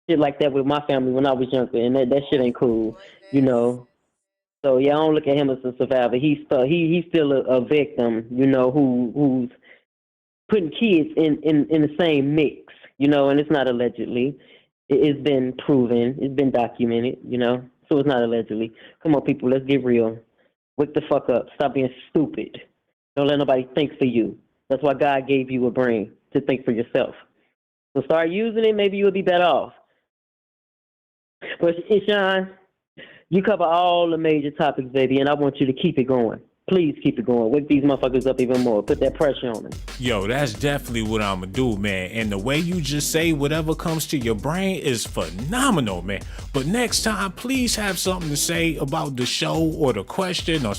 shit like that with my family when I was younger, and that shit ain't cool, So yeah, I don't look at him as a survivor. He's still a victim, who's putting kids in the same mix. And it's not allegedly. It's been proven. It's been documented, So it's not allegedly. Come on, people, let's get real. Wake the fuck up. Stop being stupid. Don't let nobody think for you. That's why God gave you a brain to think for yourself. So start using it. Maybe you'll be better off. But Shawn, you cover all the major topics, baby, and I want you to keep it going. Please keep it going. Wake these motherfuckers up even more. Put that pressure on them. Yo, that's definitely what I'm gonna do, man. And the way you just say whatever comes to your brain is phenomenal, man. But next time, please have something to say about the show or the question or...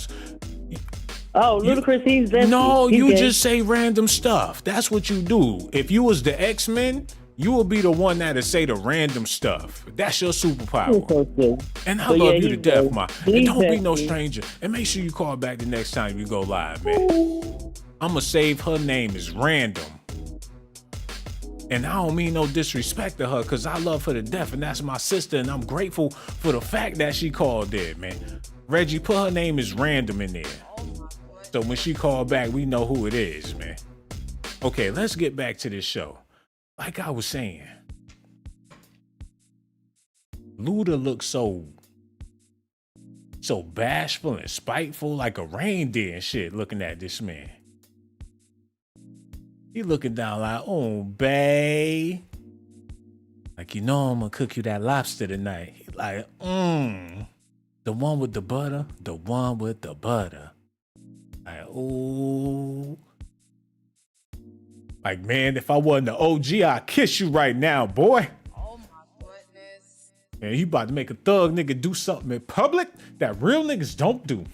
Ludacris, he's zesty. No, he's you gay. just say random stuff. That's what you do. If you was the X-Men, you will be the one that'll say the random stuff. That's your superpower. And I love you to death, ma. And don't be no stranger. And make sure you call back the next time you go live, man. I'ma save her name as Random. And I don't mean no disrespect to her because I love her to death and that's my sister and I'm grateful for the fact that she called in, man. Reggie, put her name as Random in there. So when she called back, we know who it is, man. Okay, let's get back to this show. Like I was saying, Luda looks so bashful and spiteful, like a reindeer and shit, looking at this man. He looking down like, oh, bae. Like, I'm gonna cook you that lobster tonight. He like, the one with the butter, the one with the butter. Like, ooh. Like, man, if I wasn't the OG, I'd kiss you right now, boy. Oh my goodness. Man, he about to make a thug nigga do something in public that real niggas don't do.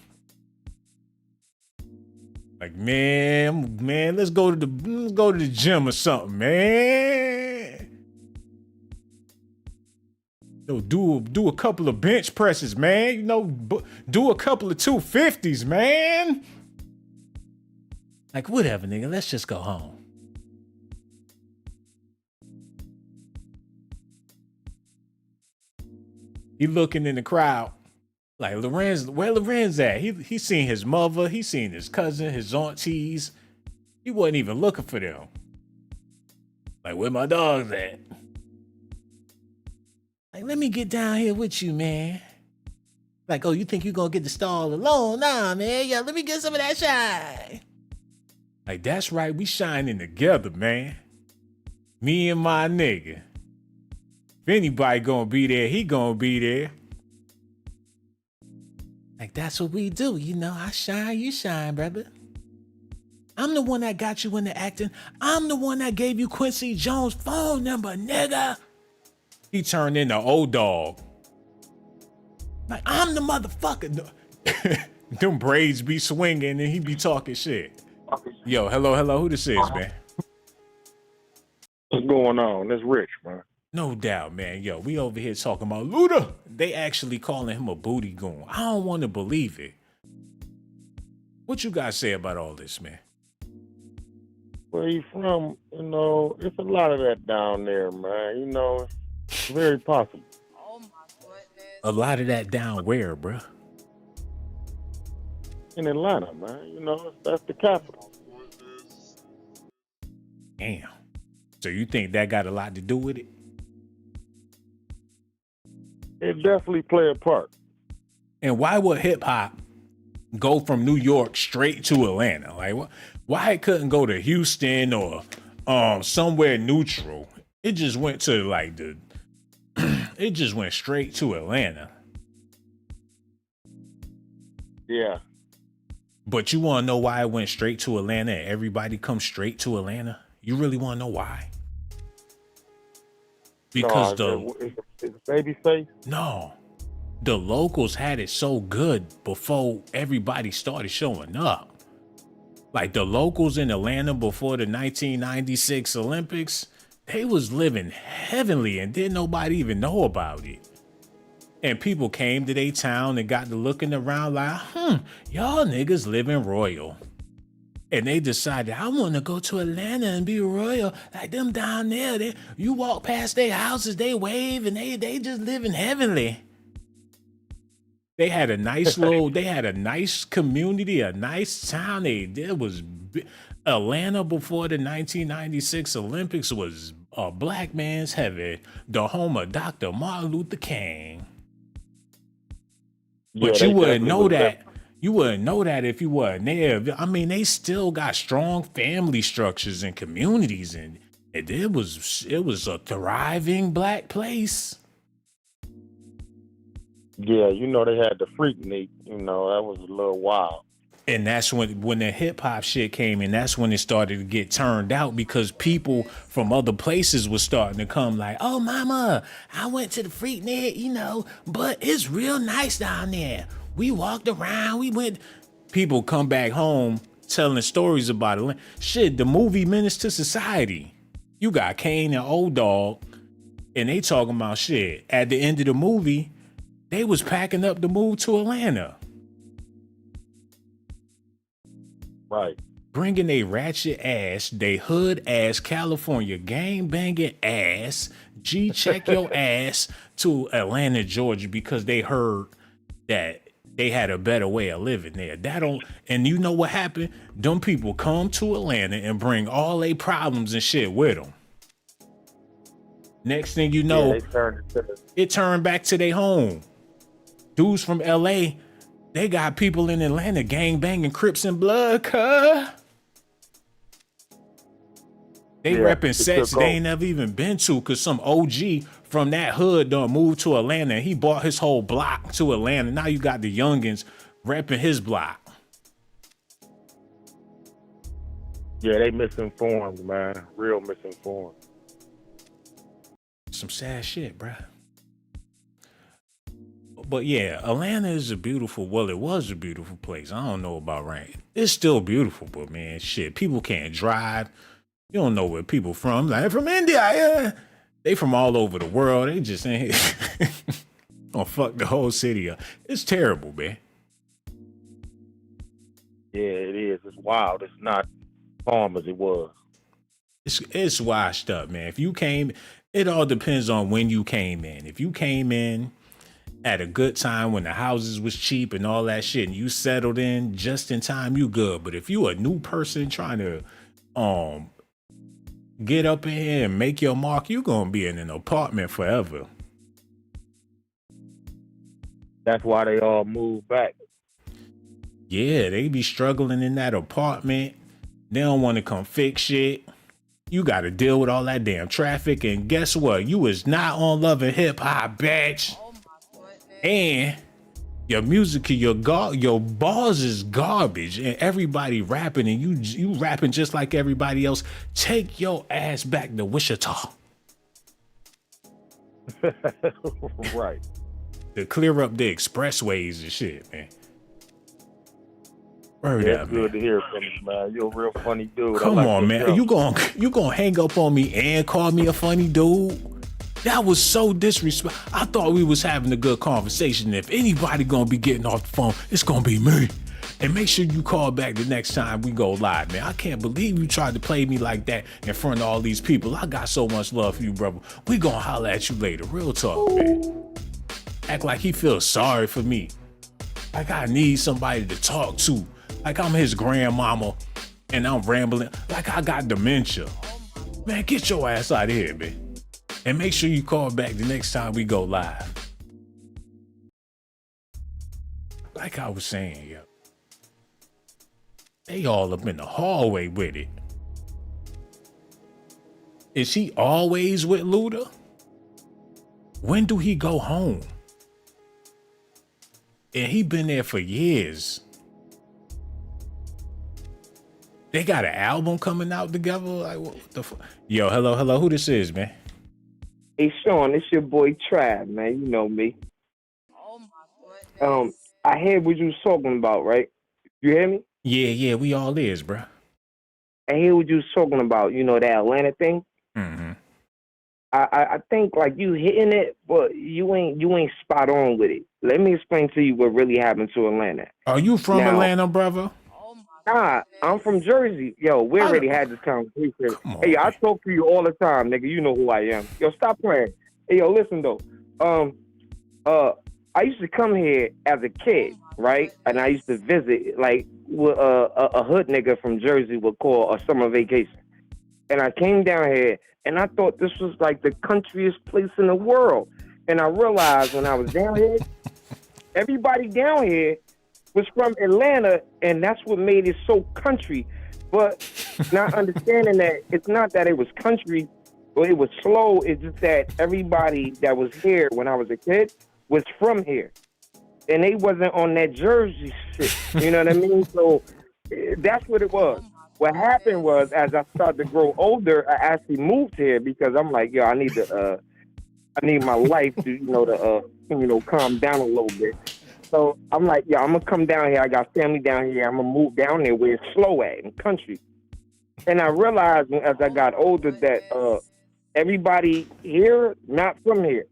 Like, man, let's go to the gym or something, man. Yo, do a couple of bench presses, man. Do a couple of 250s, man. Like, whatever, nigga. Let's just go home. He looking in the crowd. Like, Lorenz, where Lorenz at? He seen his mother. He seen his cousin, his aunties. He wasn't even looking for them. Like, where my dogs at? Like, let me get down here with you, man. Like, oh, you think you gonna get the stall alone? Nah, man. Yeah, let me get some of that shine. Like, that's right. We shining together, man. Me and my nigga. If anybody gonna be there, he gonna be there. Like, that's what we do. You know, I shine, you shine, brother. I'm the one that got you into acting. I'm the one that gave you Quincy Jones' phone number, nigga. He turned into old dog. Like, I'm the motherfucker. Them braids be swinging and he be talking shit. Yo, hello. Who this is, man? What's going on? That's Rich, man. No doubt, man. Yo, we over here talking about Luda. They actually calling him a booty goon. I don't want to believe it. What you guys say about all this, man? Where you from? You know, it's a lot of that down there, man. You know, it's very possible. A lot of that down where, bruh? In Atlanta, man. You know, that's the capital. Damn. So you think that got a lot to do with it? It definitely play a part. And why would hip hop go from New York straight to Atlanta? Like, why it couldn't go to Houston or somewhere neutral? It just went to like it just went straight to Atlanta. Yeah. But you want to know why it went straight to Atlanta and everybody comes straight to Atlanta? You really want to know why? Because it's baby face? No. The locals had it so good before everybody started showing up. Like the locals in Atlanta before the 1996 Olympics, they was living heavenly and didn't nobody even know about it. And people came to their town and got to looking around like, y'all niggas living royal. And they decided, I want to go to Atlanta and be royal. Like them down there, you walk past their houses, they wave and they just living heavenly. They had a nice community, a nice town. Atlanta before the 1996 Olympics was a black man's heaven, the home of Dr. Martin Luther King. But you wouldn't know that. You wouldn't know that if you wasn't there. I mean, they still got strong family structures and communities, and it was a thriving black place. Yeah, you know they had the Freaknik. You know that was a little wild. And that's when the hip hop shit came in. That's when it started to get turned out because people from other places was starting to come. Like, oh, mama, I went to the Freaknik, you know, but it's real nice down there. We walked around. We went. People come back home telling stories about it. Shit, the movie Menace to Society. You got Kane and Old Dog, and they talking about shit. At the end of the movie, they was packing up to move to Atlanta. Right. Bringing they ratchet ass, they hood ass, California gang banging ass, check your ass to Atlanta, Georgia, because they heard that they had a better way of living there. And you know what happened? Them people come to Atlanta and bring all their problems and shit with them. Next thing you know, it turned back to their home. Dudes from LA, they got people in Atlanta gang banging Crips and Blood, cuh. They repping sets they ain't never even been to because some OG from that hood done moved to Atlanta. He bought his whole block to Atlanta. Now you got the youngins repping his block. Yeah, they misinformed, man. Real misinformed. Some sad shit, bruh. But yeah, Atlanta is it was a beautiful place. I don't know about right. It's still beautiful, but man, shit, people can't drive. You don't know where people from. Like, from India, yeah. They from all over the world. They just ain't gonna fuck the whole city up. It's terrible, man. Yeah, it is. It's wild. It's not calm as it was. It's washed up, man. If you came, it all depends on when you came in. If you came in at a good time when the houses was cheap and all that shit, and you settled in just in time, you good. But if you a new person trying to get up in here and make your mark, you gonna be in an apartment forever. That's why they all moved back. Yeah, they be struggling in that apartment. They don't want to come fix shit. You got to deal with all that damn traffic. And guess what? You is not on Love and Hip Hop, bitch. And your music, your bars is garbage. And everybody rapping and you rapping just like everybody else. Take your ass back to Wichita. Right. To clear up the expressways and shit, man. Word That's up, good man. to hear from you, man. You're a real funny dude. Come I like on, your man. show. You gonna hang up on me and call me a funny dude? That was so disrespectful. I thought we was having a good conversation. If anybody gonna be getting off the phone, it's gonna be me. And make sure you call back the next time we go live, man. I can't believe you tried to play me like that in front of all these people. I got so much love for you, brother. We gonna holler at you later. Real talk, man. Act like he feels sorry for me. Like I need somebody to talk to. Like I'm his grandmama and I'm rambling. Like I got dementia. Man, get your ass out of here, man. And make sure you call back the next time we go live. Like I was saying, yo. They all up in the hallway with it. Is he always with Luda? When do he go home? And he been there for years. They got an album coming out together? Like, what the fuck? Yo, hello, who this is, man? Hey, Shawn, it's your boy Trav, man. You know me. I heard what you was talking about, right? You hear me? Yeah, we all is, bro. I hear what you was talking about, you know, that Atlanta thing. Mm-hmm. I think like you hitting it, but you ain't spot on with it. Let me explain to you what really happened to Atlanta. Are you from Atlanta, brother? Nah, I'm from Jersey. Yo, we already had this conversation. Hey, I talk to you all the time, nigga. You know who I am. Yo, stop playing. Hey, yo, listen though. I used to come here as a kid, right? And I used to visit, like, with a hood nigga from Jersey would call a summer vacation. And I came down here, and I thought this was like the countryest place in the world. And I realized when I was down here, everybody down here was from Atlanta, and that's what made it so country. But not understanding that it's not that it was country or it was slow, it's just that everybody that was here when I was a kid was from here. And they wasn't on that Jersey shit. You know what I mean? So that's what it was. What happened was, as I started to grow older, I actually moved here because I'm like, yo, I need my life to, calm down a little bit. So I'm like, yo, I'm gonna come down here. I got family down here. I'm gonna move down there where it's slow at in country. And I realized as I got older that everybody here not from here.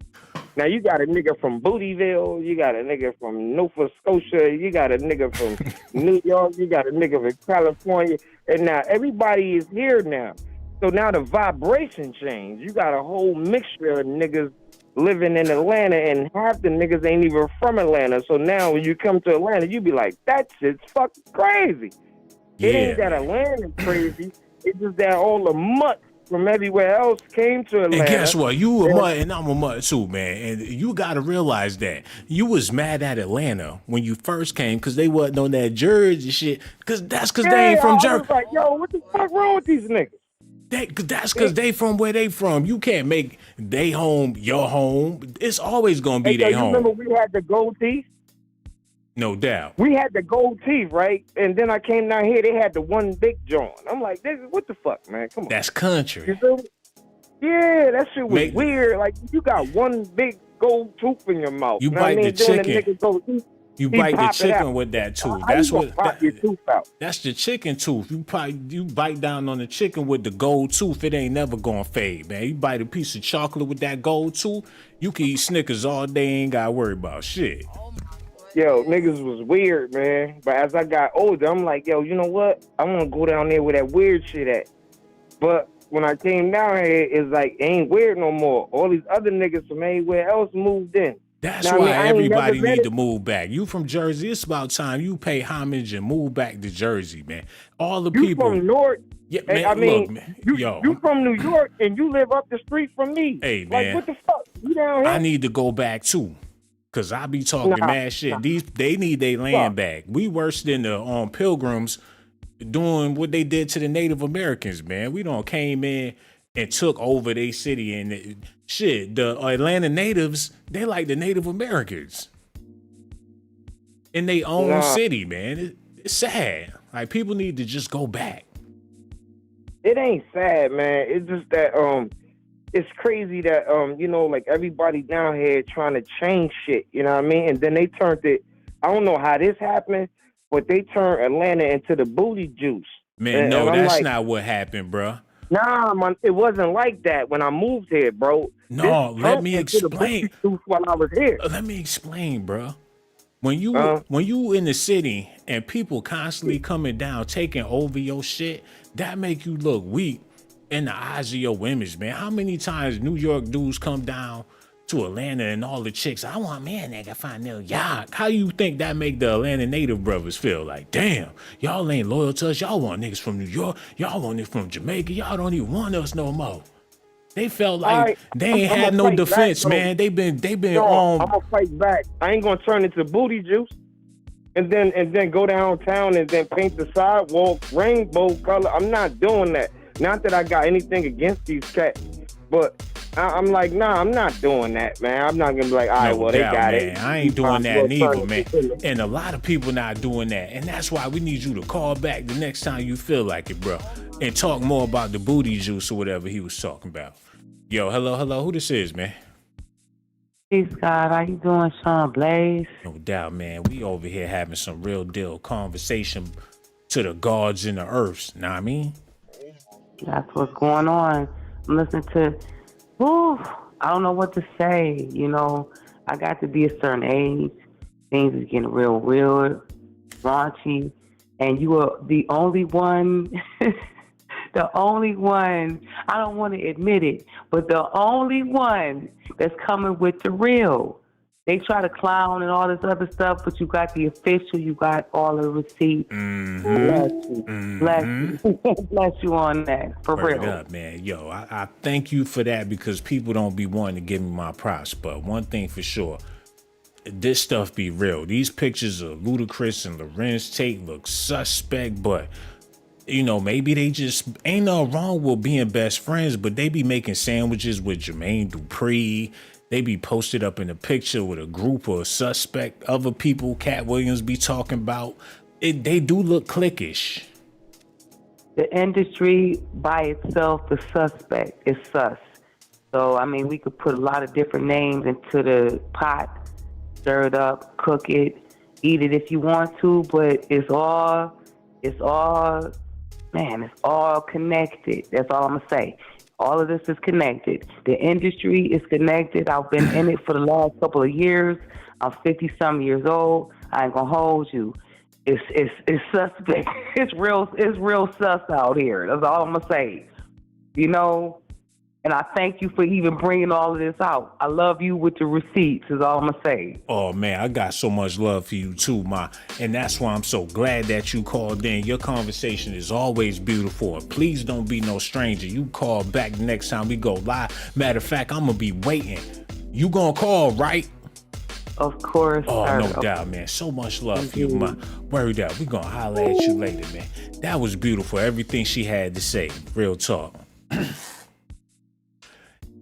Now you got a nigga from Bootyville, you got a nigga from Nova Scotia, you got a nigga from New York, you got a nigga from California, and now everybody is here now. So now the vibration changed. You got a whole mixture of niggas living in Atlanta, and half the niggas ain't even from Atlanta. So now when you come to Atlanta, you be like, that shit's fucking crazy. It ain't that Atlanta's crazy. It's just that all the mutt from everywhere else came to Atlanta. And guess what? You a mutt and I'm a mutt too, man. And you got to realize that. You was mad at Atlanta when you first came because they wasn't on that Jersey shit. Because they ain't from Jersey. I was like, yo, what the fuck wrong with these niggas? That's because they from where they from. You can't make they home your home. It's always going to be their home. Remember we had the gold teeth? No doubt. We had the gold teeth, right? And then I came down here, they had the one big joint. I'm like, what the fuck, man? Come on. That's country. You feel me? Yeah, that shit was weird. Like, you got one big gold tooth in your mouth. You bite the chicken. You bite the chicken with that tooth. That's what. That's the chicken tooth. You bite down on the chicken with the gold tooth. It ain't never gonna fade, man. You bite a piece of chocolate with that gold tooth. You can eat Snickers all day. Ain't gotta worry about shit. Yo, niggas was weird, man. But as I got older, I'm like, yo, you know what? I want to go down there where that weird shit at. But when I came down here, it's like, it ain't weird no more. All these other niggas from anywhere else moved in. That's why everybody need to move back. You from Jersey, it's about time you pay homage and move back to Jersey, man. All the people from North. Yeah, man, look, man. You from New York and you live up the street from me. Hey, man. Like, what the fuck? You down here? I need to go back too. Cause I be talking mad shit. They need their land back. We worse than the pilgrims doing what they did to the Native Americans, man. We done came in and took over their city and shit. The Atlanta natives, they like the Native Americans in their own city, man. It's sad. Like, people need to just go back. It ain't sad, man. It's just that it's crazy that you know, like everybody down here trying to change shit, you know what I mean? And then they turned it, I don't know how this happened, but they turned Atlanta into the booty juice. Man, no, that's not what happened, bro. Nah, man, it wasn't like that when I moved here, bro. No, let me explain. While I was here. Let me explain, bro. When you in the city and people constantly coming down, taking over your shit, that make you look weak in the eyes of your image, man. How many times New York dudes come down to Atlanta and all the chicks, I want me a nigga find their yacht. How you think that make the Atlanta native brothers feel? Like, damn, y'all ain't loyal to us. Y'all want niggas from New York. Y'all want niggas from Jamaica. Y'all don't even want us no more. They felt like they ain't had no defense, man. They been on. I'm gonna fight back. I ain't gonna turn into booty juice, and then go downtown and then paint the sidewalk rainbow color. I'm not doing that. Not that I got anything against these cats, but I'm like, nah, I'm not doing that, man. I'm not gonna be like, all right, well, they got it. I ain't doing that neither, man. And a lot of people not doing that, and that's why we need you to call back the next time you feel like it, bro, and talk more about the booty juice or whatever he was talking about. Yo, hello, who this is, man? Hey, Scott, how you doing, Shawn Blaze? No doubt, man. We over here having some real deal conversation to the gods and the earths. Know what I mean? That's what's going on. I'm listening to, I don't know what to say. You know, I got to be a certain age. Things is getting real raunchy. And you are the only one, the only one, I don't want to admit it, but the only one that's coming with the real. They try to clown and all this other stuff, but you got the official, you got all the receipts. Bless you. Bless you on that, for Word real. up, man. Yo, I thank you for that because people don't be wanting to give me my props. But one thing for sure, this stuff be real. These pictures of Ludacris and Lorenz Tate look suspect, but you know, maybe they just ain't nothing wrong with being best friends, but they be making sandwiches with Jermaine Dupri. They be posted up in a picture with a group of suspect other people Katt Williams be talking about. They do look cliquish. The industry by itself, the suspect is sus. So, I mean, we could put a lot of different names into the pot, stir it up, cook it, eat it if you want to, but it's all connected. That's all I'm going to say. All of this is connected. The industry is connected. I've been in it for the last couple of years. I'm 50-some years old. I ain't gonna hold you. It's suspect. It's real sus out here. That's all I'm gonna say. You know, and I thank you for even bringing all of this out. I love you with the receipts, is all I'm gonna say. Oh man, I got so much love for you too, Ma. And that's why I'm so glad that you called in. Your conversation is always beautiful. And please don't be no stranger. You call back the next time we go live. Matter of fact, I'm gonna be waiting. You gonna call, right? Of course. Oh, no doubt, man. So much love for you, Ma. Word up. We gonna holler at you later, man. That was beautiful. Everything she had to say. Real talk.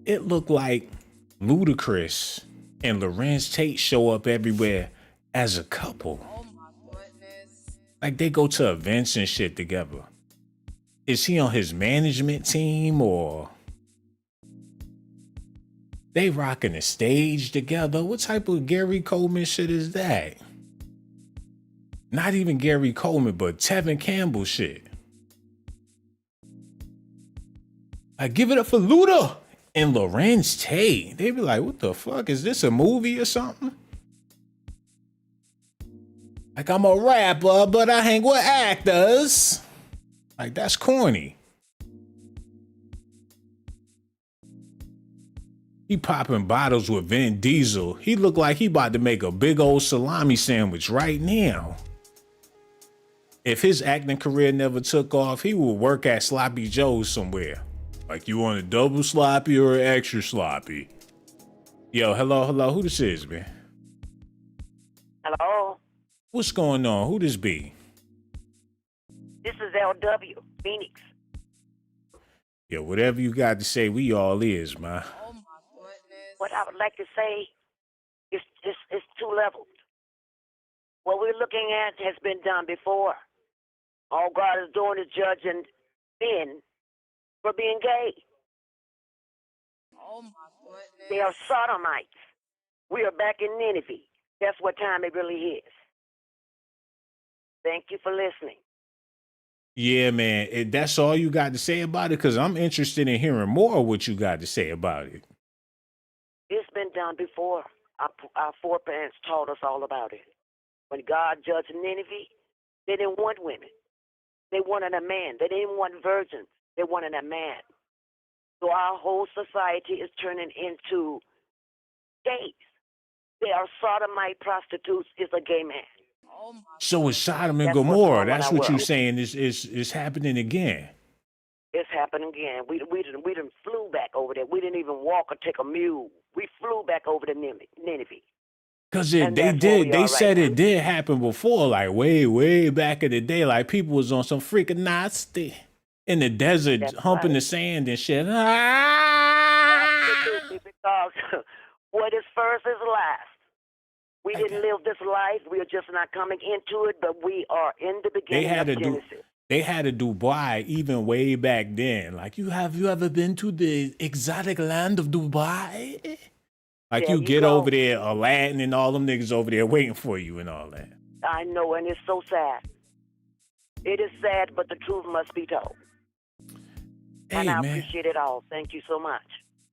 It looked like Ludacris and Lorenz Tate show up everywhere as a couple. Oh my goodness. Like they go to events and shit together. Is he on his management team or they rocking a stage together? What type of Gary Coleman shit is that? Not even Gary Coleman, but Tevin Campbell shit. Like, give it up for Luda and Lorenz Tate. They be like, what the fuck? Is this a movie or something? Like, I'm a rapper, but I hang with actors. Like, that's corny. He popping bottles with Vin Diesel. He look like he about to make a big old salami sandwich right now. If his acting career never took off, he would work at Sloppy Joe's somewhere. Like, you want a double sloppy or an extra sloppy? Yo, hello, who this is, man? Hello, What's going on? Who this be? this is LW, Phoenix. Yeah, whatever you got to say, we all is, man. What I would like to say is two levels. What we're looking at has been done before. All God is doing is judging men for being gay. They are sodomites. We are back in Nineveh. That's what time it really is. Thank you for listening. Yeah, man. That's all you got to say about it? Because I'm interested in hearing more of what you got to say about it. It's been done before. Our foreparents taught us all about it. When God judged Nineveh, they didn't want women. They wanted a man. They didn't want virgins. They wanted a man. So our whole society is turning into gays. They are sodomite prostitutes is a gay man. So it's Sodom and That's what's Gomorrah. wrong That's with what our you're world. saying is happening again. It's happening again. We done flew back over there. We didn't even walk or take a mule. We flew back over to Nineveh. Because And they that's where we did. They are said right it did happen before, like way back in the day. Like people was on some freaking nasty in the desert, humping the sand and shit. Absolutely, because what is first is last. We didn't live this life. We are just not coming into it, but we are in the They beginning had of to do. Genesis. They had to Dubai even way back then. Like you ever been to the exotic land of Dubai? Like There you you get go. over there, Aladdin and all them niggas over there waiting for you and all that. I know, and it's so sad. It is sad, but the truth must be told. And Hey, I man. appreciate it all. Thank you so much.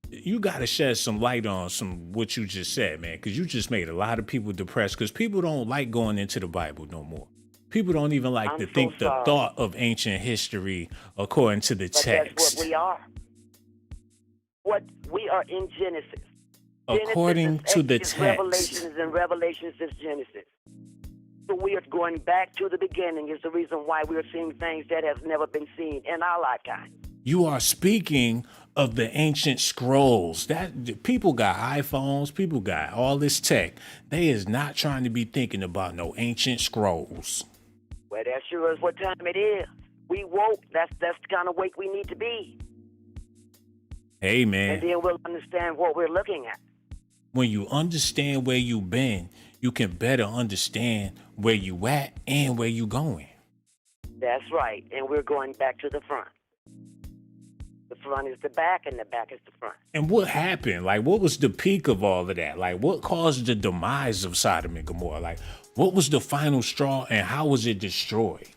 You got to shed some light on some what you just said, man, because you just made a lot of people depressed because people don't like going into the Bible no more. People don't even like I'm to so think the sorry. thought of ancient history according to the But text. that's what we are. What we are in Genesis. According Genesis to is the Exodus, text. Revelations and Revelations is Genesis. So we are going back to the beginning is the reason why we are seeing things that have never been seen in our lifetime. You are speaking of the ancient scrolls. That people got iPhones, people got all this tech. They is not trying to be thinking about no ancient scrolls. Well, that sure is what time it is. We woke. That's the kind of wake we need to be. Hey, And man, then we'll understand what we're looking at. when you understand where you been, you can better understand where you at and where you going. That's right. And we're going back to the front. The front is the back, and the back is the front. And what happened? Like, what was the peak of all of that? Like, what caused the demise of Sodom and Gomorrah? Like, what was the final straw and how was it destroyed?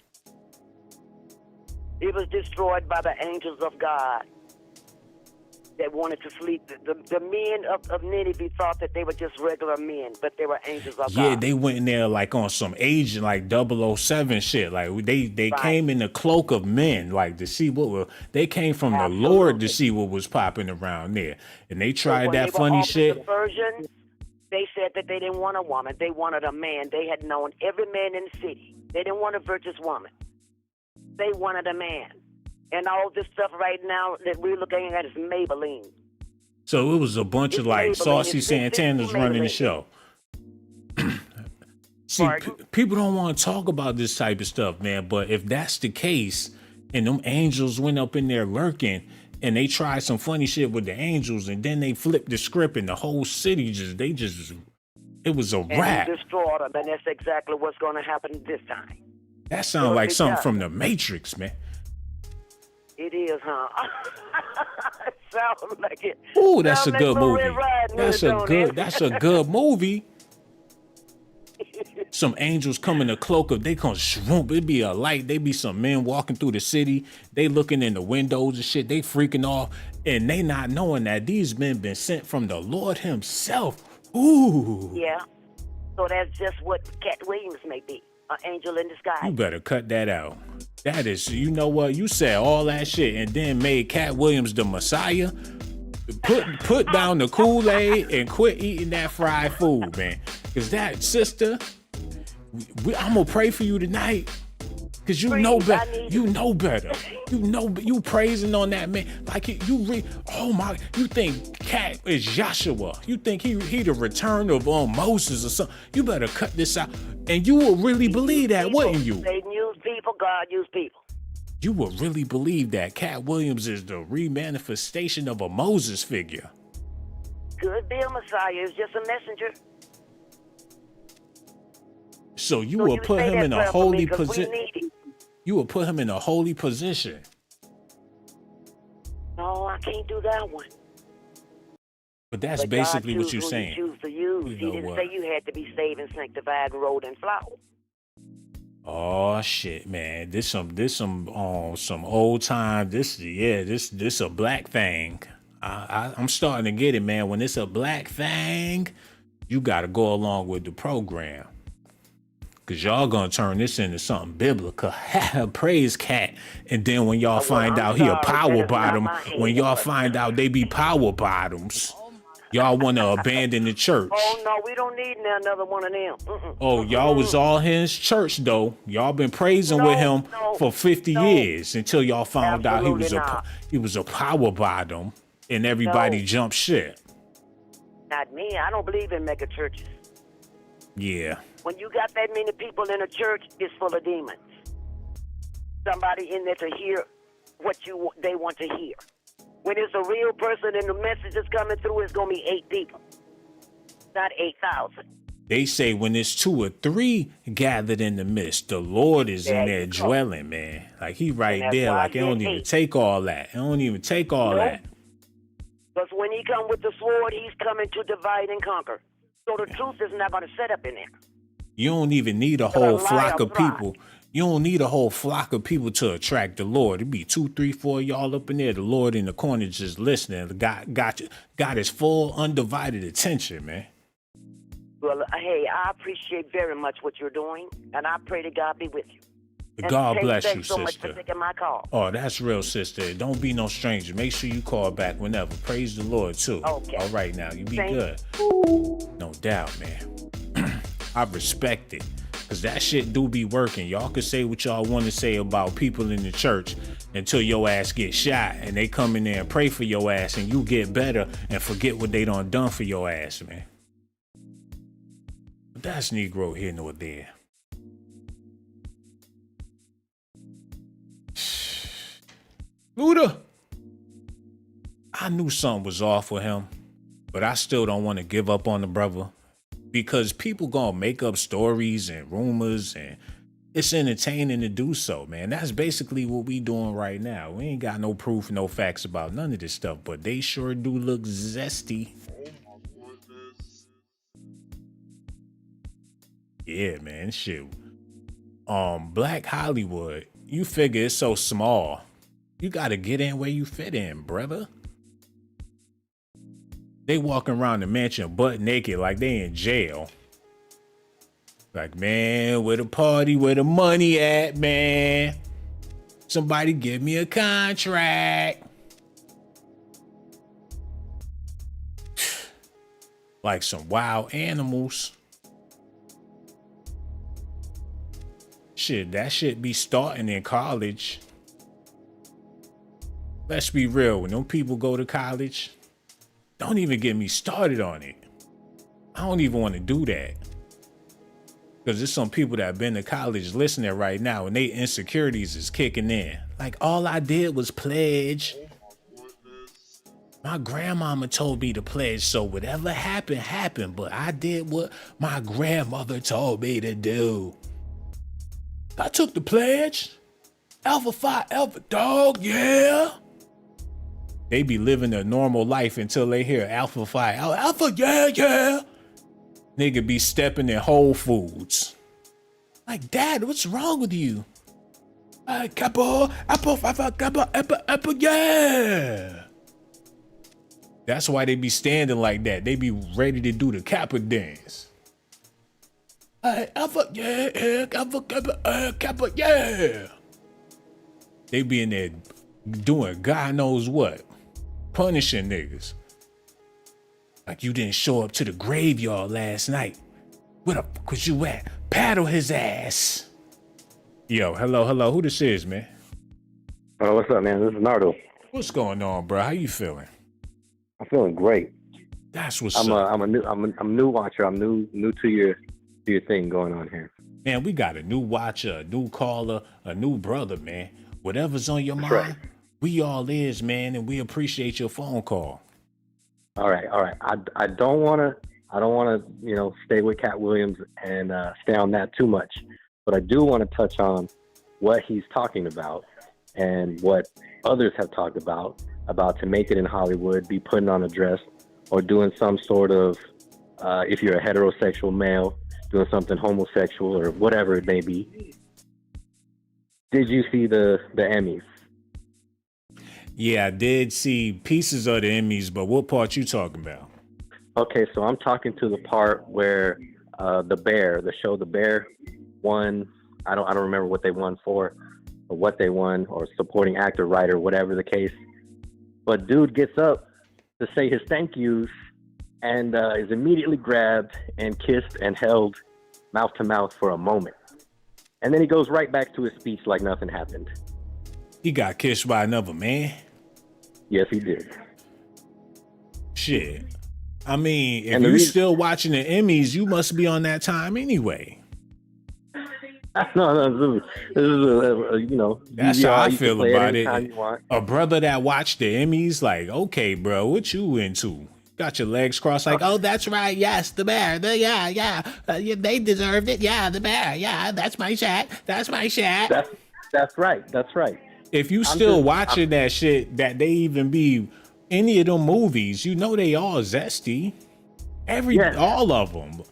It was destroyed by the angels of God that wanted to sleep. The men of Nineveh thought that they were just regular men, but they were angels of Yeah, God. they went in there like on some agent, like 007 shit. Like they came in the cloak of men, like to see what were. They came from the Lord to see what was popping around there, and they tried When that they were funny offered shit. the Persians, they said that they didn't want a woman. They wanted a man. They had known every man in the city. They didn't want a virtuous woman. They wanted a man. And all this stuff right now that we're looking at is Maybelline. So it was a bunch of like Maybelline. saucy It's Santanas running the Maybelline. show. See, people don't want to talk about this type of stuff, man. But if that's the case, and them angels went up in there lurking, and they tried some funny shit with the angels, and then they flipped the script, and the whole city it was a And wrap. he destroyed them, and that's exactly what's going to happen this time. That sounds like something from the Matrix, man. It is, huh? It sounds like it. Ooh, that's a Sounds like good some movie. Red Riding That's Hood, a don't good. it? That's a good movie. Some angels come in a cloak of, they come shroom. It be a light. They be some men walking through the city. They looking in the windows and shit. They freaking off, and they not knowing that these men been sent from the Lord Himself. Ooh, Yeah. So that's just what Katt Williams may be, an angel in disguise. you better cut that out. That is, you know what? You said all that shit and then made Katt Williams the Messiah. Put down the Kool-Aid and quit eating that fried food, man. Cause that sister, I'm gonna pray for you tonight. Cause you know better. You know better. You know you praising on that man. Like you think Katt is Joshua. You think he the return of Moses or something. You better cut this out. And you will really believe that, wouldn't you? Satan used people, God used people. You will really believe that Katt Williams is the remanifestation of a Moses figure. Could be a Messiah. It's just a messenger. So you will put him in a holy position. You will put him in a holy position. No, I can't do that one. But that's basically what you're saying. He choose to use. He didn't say you had to be saved and sanctified and rolled in flour. Oh shit, man! This some old time. This a black thing. I'm starting to get it, man. When it's a black thing, you got to go along with the program. Cause y'all gonna turn this into something biblical. Praise Katt. And then when y'all find out he a power bottom, when y'all find out they be power bottoms, y'all want to abandon the church. Oh no, we don't need another one of them. Oh, y'all was all in his church though. Y'all been praising with him for 50 years until y'all found out he was a power bottom and everybody jumped shit. Not me. I don't believe in mega churches. Yeah. When you got that many people in a church, it's full of demons. Somebody in there to hear what they want to hear. When it's a real person and the message is coming through, it's going to be 8 people, not 8,000. They say when it's 2 or 3 gathered in the midst, the Lord is in there dwelling, man. Like he right there. Like it don't even take all that. It don't even take all that. Because when he come with the sword, he's coming to divide and conquer. So the truth is not going to set up in there. You don't even need a whole flock of people. You don't need a whole flock of people to attract the Lord. It'd be 2, 3, 4 y'all up in there. The Lord in the corner just listening. Got his full undivided attention, man. Well, hey, I appreciate very much what you're doing, and I pray that God be with you. God bless you, sister. Thanks so much for taking my call. Oh, that's real, sister. Don't be no stranger. Make sure you call back whenever. Praise the Lord, too. Okay. All right, now. You be good. No doubt, man. I respect it. Because that shit do be working. Y'all can say what y'all want to say about people in the church until your ass get shot and they come in there and pray for your ass and you get better and forget what they done for your ass, man. But that's Negro here nor there. Luda, I knew something was off with him, but I still don't want to give up on the brother because people gonna make up stories and rumors and it's entertaining to do so, man. That's basically what we doing right now. We ain't got no proof, no facts about none of this stuff, but they sure do look zesty. Yeah, man, shit. Black Hollywood, you figure it's so small. You gotta get in where you fit in, brother. They walking around the mansion butt naked like they in jail. Like, man, where the party, where the money at, man? Somebody give me a contract. Like some wild animals. Shit, that shit be starting in college. Let's be real, when them people go to college, don't even get me started on it. I don't even want to do that. Because there's some people that have been to college listening right now and they insecurities is kicking in. Like, all I did was pledge. My grandmama told me to pledge, so whatever happened, happened. But I did what my grandmother told me to do. I took the pledge. Alpha Phi Alpha Dog, yeah. They be living a normal life until they hear Alpha Phi Alpha, yeah. Nigga be stepping in Whole Foods. Like, Dad, what's wrong with you? Apple, yeah. That's why they be standing like that. They be ready to do the Kappa dance. Alpha, yeah, Kappa, yeah. They be in there doing God knows what. Punishing niggas. Like, you didn't show up to the graveyard last night. Where the fuck was you at? Paddle his ass. Yo, hello. Who this is, man? Oh, what's up, man? This is Nardo. What's going on, bro? How you feeling? I'm feeling great. That's what's I'm up. I'm a new watcher. I'm new to your thing going on here. Man, we got a new watcher, a new caller, a new brother, man. Whatever's on your mind, right. we all is, man, and we appreciate your phone call. All right. I don't wanna stay with Katt Williams and stay on that too much, but I do want to touch on what he's talking about and what others have talked about to make it in Hollywood, be putting on a dress or doing some sort of, if you're a heterosexual male, doing something homosexual or whatever it may be. Did you see the Emmys? Yeah, I did see pieces of the Emmys, but what part you talking about? Okay, so I'm talking to the part where the show The Bear won. I don't remember what they won for, or what they won, or supporting actor, writer, whatever the case. But dude gets up to say his thank yous and is immediately grabbed and kissed and held mouth to mouth for a moment. And then he goes right back to his speech like nothing happened. He got kissed by another man? Yes, he did. Shit. I mean, if you're still watching the Emmys, you must be on that time anyway. No, this is That's how I feel about it. Want. A brother that watched the Emmys, like, okay, bro, what you into? Got your legs crossed, like, oh, that's right, yes, the bear, they deserved it, yeah, the bear, yeah, that's my shot, that's my shot. That's right. If you still watching that shit, that they even be any of them movies, you know they all zesty, all of them.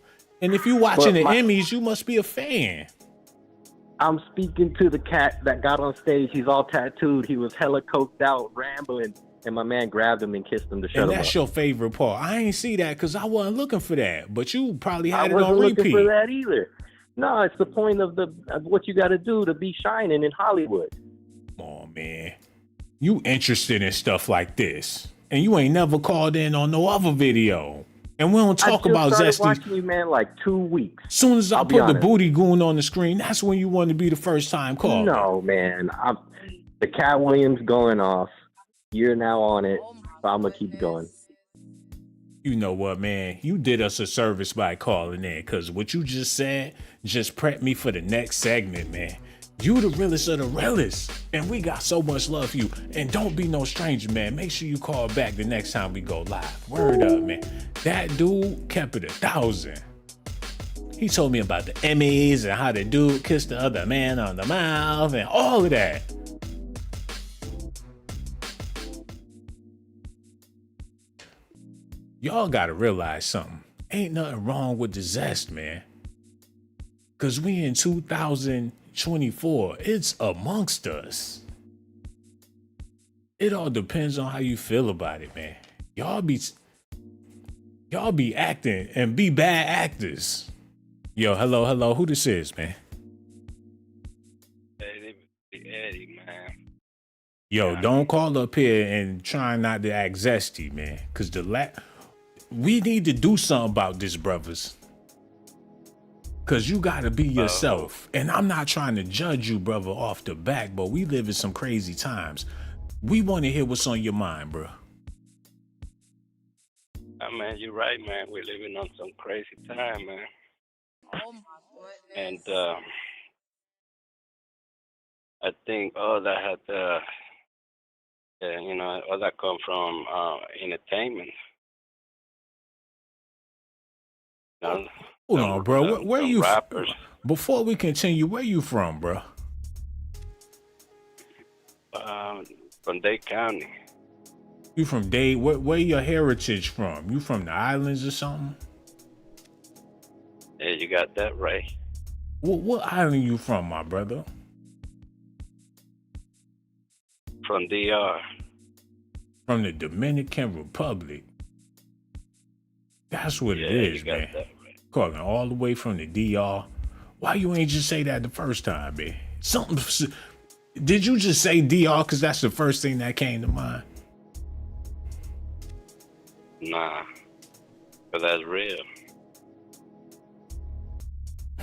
And if you watching the Emmys, you must be a fan. I'm speaking to the cat that got on stage. He's all tattooed. He was hella coked out, rambling, and my man grabbed him and kissed him to shut him up. And that's your favorite part. I ain't see that because I wasn't looking for that, but you probably had it on repeat. I wasn't looking for that either. No, it's the point of what you got to do to be shining in Hollywood. Come on, man. You interested in stuff like this, and you ain't never called in on no other video. And we don't talk about zesty. I started watching you, man, like 2 weeks. Soon as I put the booty goon on the screen, that's when you want to be the first time call. No, man. The Katt Williams going off. You're now on it. So I'm going to keep it going. You know what, man? You did us a service by calling in, because what you just said just prepped me for the next segment, man. You the realest of the realest, and we got so much love for you. And don't be no stranger, man. Make sure you call back the next time we go live. Word up, man. That dude kept it 1,000. He told me about the Emmys and how the dude kissed the other man on the mouth and all of that. Y'all gotta realize something. Ain't nothing wrong with the zest, man. Cause we in 2024, it's amongst us. It all depends on how you feel about it, man. Y'all be acting and be bad actors. Yo, hello, who this is, man? Hey, Eddie, man. Yo, don't call up here and try not to act zesty, man. Cause we need to do something about this, brothers. Cause you gotta be yourself. And I'm not trying to judge you, brother, off the back, but we live in some crazy times. We want to hear what's on your mind, bro. Man, you're right, man. We're living on some crazy time, man. Oh my goodness. And I think all that had, all that come from entertainment. Hold on, bro. Where you rappers? Before we continue, where you from, bro? From Dade County. You from Dade? Where your heritage from? You from the islands or something? Yeah, you got that right. What island you from, my brother? From DR. From the Dominican Republic. That's what it is, man. Right. Calling all the way from the DR. Why you ain't just say that the first time, man? Did you just say DR because that's the first thing that came to mind? Nah, but that's real.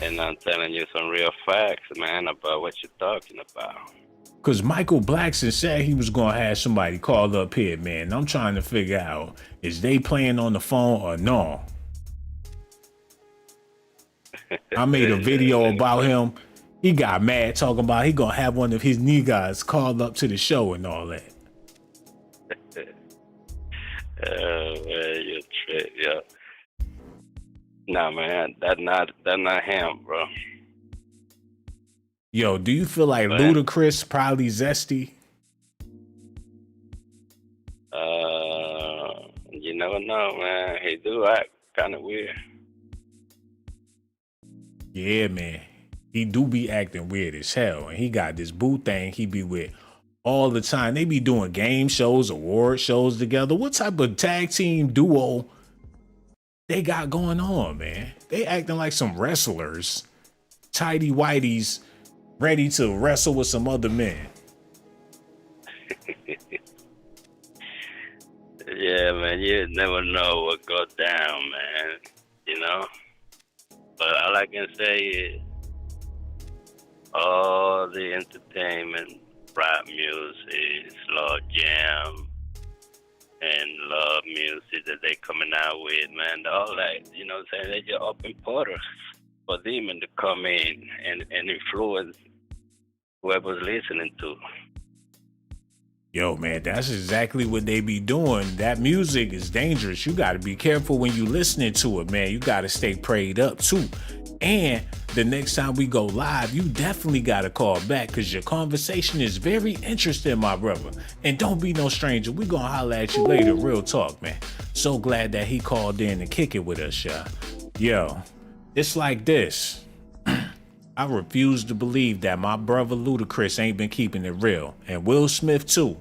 And I'm telling you some real facts, man, about what you're talking about. Because Michael Blackson said he was going to have somebody call up here, man. I'm trying to figure out, is they playing on the phone or no? I made a video about him. He got mad talking about he going to have one of his niggas called up to the show and all that. Oh, man, you're trip, yeah. Nah, man, that's not him, bro. Yo, do you feel like Ludacris probably zesty? You never know, man. He do act kind of weird. Yeah, man. He do be acting weird as hell. And he got this boo thing he be with all the time. They be doing game shows, award shows together. What type of tag team duo they got going on, man? They acting like some wrestlers. Tidy whiteys ready to wrestle with some other men. Yeah, man, you never know what goes down, man. You know? But all I can say is all the entertainment, rap music, slow jam, and love music that they coming out with, man, all that, you know what I'm saying? They just open portals for demons to come in and influence whoever's listening to. Yo, man, that's exactly what they be doing. That music is dangerous. You got to be careful when you listening to it, man. You got to stay prayed up, too. And the next time we go live, you definitely got to call back because your conversation is very interesting, my brother. And don't be no stranger. We going to holler at you later. Real talk, man. So glad that he called in and kick it with us, y'all. Yo, it's like this. I refuse to believe that my brother Ludacris ain't been keeping it real. And Will Smith too.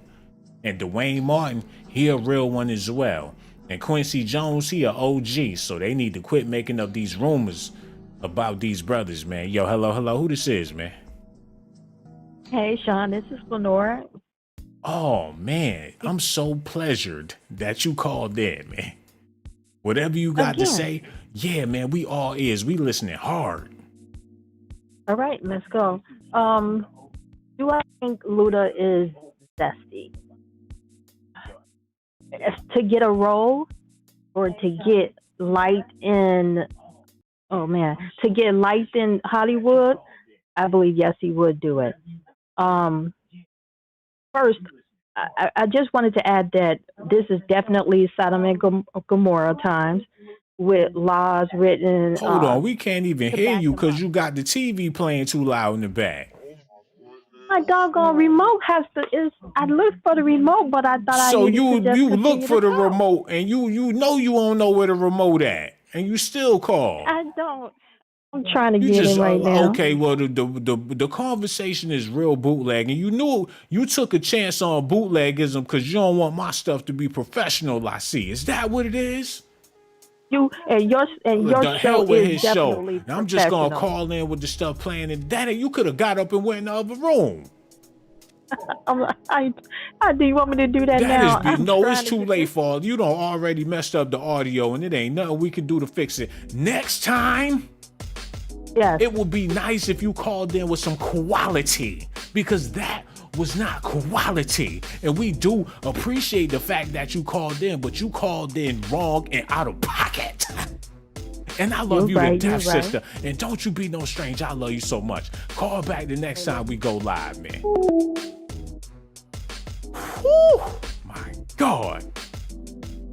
And Dwayne Martin, he a real one as well. And Quincy Jones, he a OG. So they need to quit making up these rumors about these brothers, man. Yo, hello. Who this is, man? Hey, Shawn, this is Lenora. Oh, man. I'm so pleasured that you called in, man. Whatever you got to say, yeah, man, we all is. We listening hard. All right, let's go. Do I think Luda is zesty? To get a role or to get light in, to get light in Hollywood, I believe, yes, he would do it. First, I just wanted to add that this is definitely Sodom and Gomorrah times, with laws written. Hold on, we can't even hear you because you got the TV playing too loud in the back. My doggone remote I looked for the remote, but I thought so I needed to just you look for the talk. remote and you know you don't know where the remote at, and you still call. I don't. I'm trying to get it right now. Okay, well the conversation is real bootleg, and you knew you took a chance on bootlegism because you don't want my stuff to be professional. I see. Is that what it is? You and your the hell show with is his definitely show. Now, I'm just gonna professional. call in with the stuff playing, and Daddy, you could have got up and went in the other room. Do you want me to do that now? No, it's too late for you. Don't already messed up the audio, and it ain't nothing we can do to fix it. Next time, it would be nice if you called in with some quality, because that was not quality. And we do appreciate the fact that you called in, but you called in wrong and out of pocket. And I love you to death, sister. And don't you be no stranger. I love you so much. Call back the next time we go live, man. Whew, my God.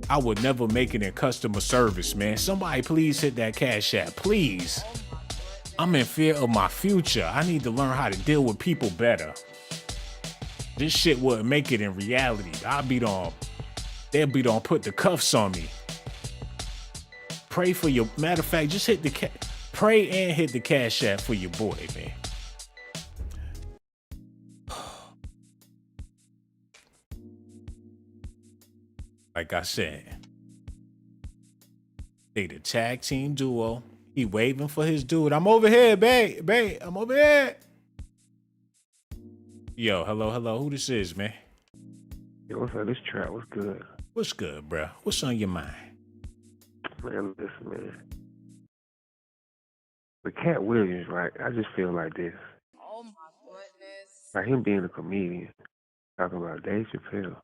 I would never make it in customer service, man. Somebody please hit that Cash App, please. I'm in fear of my future. I need to learn how to deal with people better. This shit wouldn't make it in reality. They'll be on put the cuffs on me. Pray for your, matter of fact, just hit the pray and hit the Cash App for your boy, man. Like I said, they the tag team duo. He waving for his dude. I'm over here, babe. I'm over here. Yo, hello. Who this is, man? Yo, what's up? This trap was good. What's good, bro? What's on your mind? Man, listen, man. But Katt Williams, right? I just feel like this. Like him being a comedian, talking about Dave Chappelle.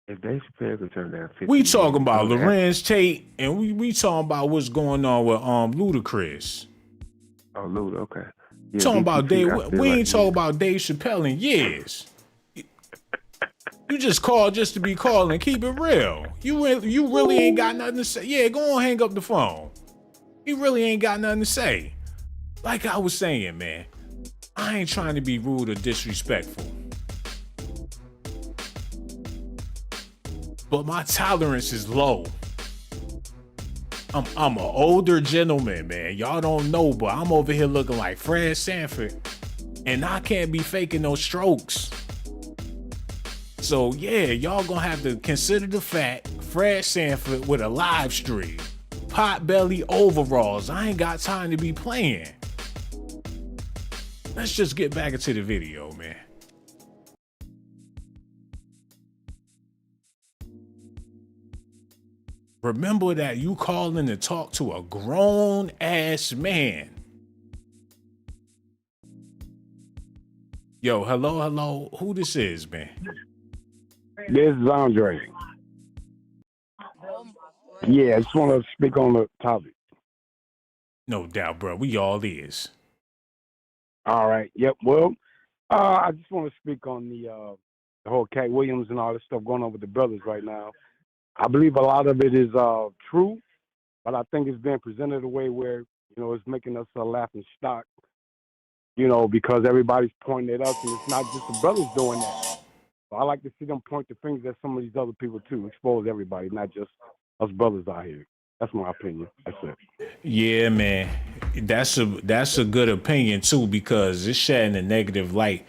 If Dave Chappelle could turn down 50 We talking million, about Lorenz, Tate, and we talking about what's going on with Ludacris. Oh, Luda, okay. Yeah, Talking about DPT, Dave. We ain't talking about Dave Chappelle in years. You just call just to be calling. Keep it real. You really ain't got nothing to say. Yeah, go on, hang up the phone. You really ain't got nothing to say. Like I was saying, man, I ain't trying to be rude or disrespectful, but my tolerance is low. I'm an older gentleman, man. Y'all don't know, but I'm over here looking like Fred Sanford, and I can't be faking no strokes. So yeah, y'all gonna have to consider the fact Fred Sanford with a live stream, pot belly overalls. I ain't got time to be playing. Let's just get back into the video, man. Remember that you calling to talk to a grown ass man. Yo, hello. Who this is, man? This is Andre. Yeah, I just want to speak on the topic. No doubt, bro. We all is. All right. Yep. Well, I just want to speak on the whole Katt Williams and all this stuff going on with the brothers right now. I believe a lot of it is true, but I think it's being presented a way where, it's making us a laughing stock, because everybody's pointing at us, and it's not just the brothers doing that. So I like to see them point the fingers at some of these other people too, expose everybody, not just us brothers out here. That's my opinion. That's it. Yeah, man. That's a good opinion too, because it's shedding a negative light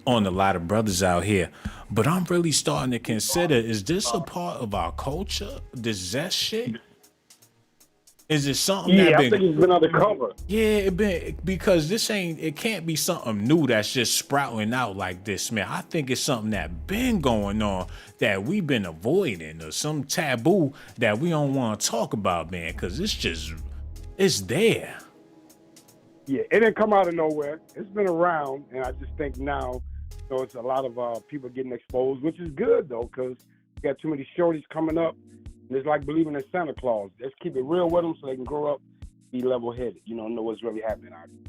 on a lot of brothers out here. But I'm really starting to consider, is this a part of our culture? This zest shit? Is it something I think it's been undercover. Yeah, because it can't be something new that's just sprouting out like this, man. I think it's something that been going on that we've been avoiding, or some taboo that we don't want to talk about, man, because it's there. Yeah, it didn't come out of nowhere. It's been around, and I just think now, it's a lot of people getting exposed, which is good, though, because you got too many shorties coming up, and it's like believing in Santa Claus. Let's keep it real with them so they can grow up, be level-headed, know what's really happening out here.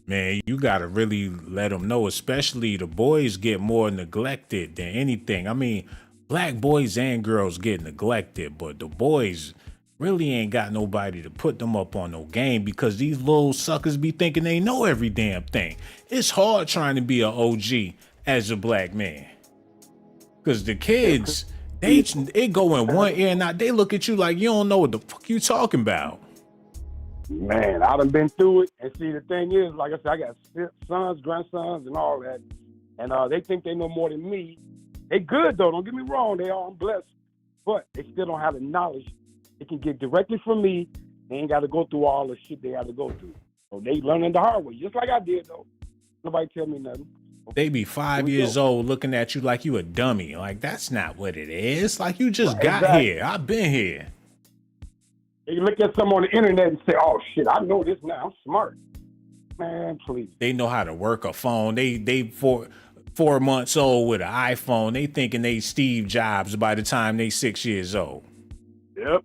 Man, you got to really let them know, especially the boys get more neglected than anything. I mean, black boys and girls get neglected, but the boys really ain't got nobody to put them up on no game, because these little suckers be thinking they know every damn thing. It's hard trying to be an OG as a black man, because the kids, it go in one ear and out. They look at you like you don't know what the fuck you talking about. Man, I done been through it. And see, the thing is, like I said, I got sons, grandsons, and all that. And they think they know more than me. They good, though. Don't get me wrong. They all blessed. But they still don't have the knowledge. They can get directly from me. They ain't got to go through all the shit they got to go through. So they learning the hard way, just like I did, though. Nobody tell me nothing. They be 5 years old looking at you like you a dummy. Like, that's not what it is. Like, you just got here. I've been here. They look at someone on the internet and say, oh, shit, I know this now. I'm smart. Man, please. They know how to work a phone. They 4 months old with an iPhone. They thinking they Steve Jobs by the time they 6 years old. Yep,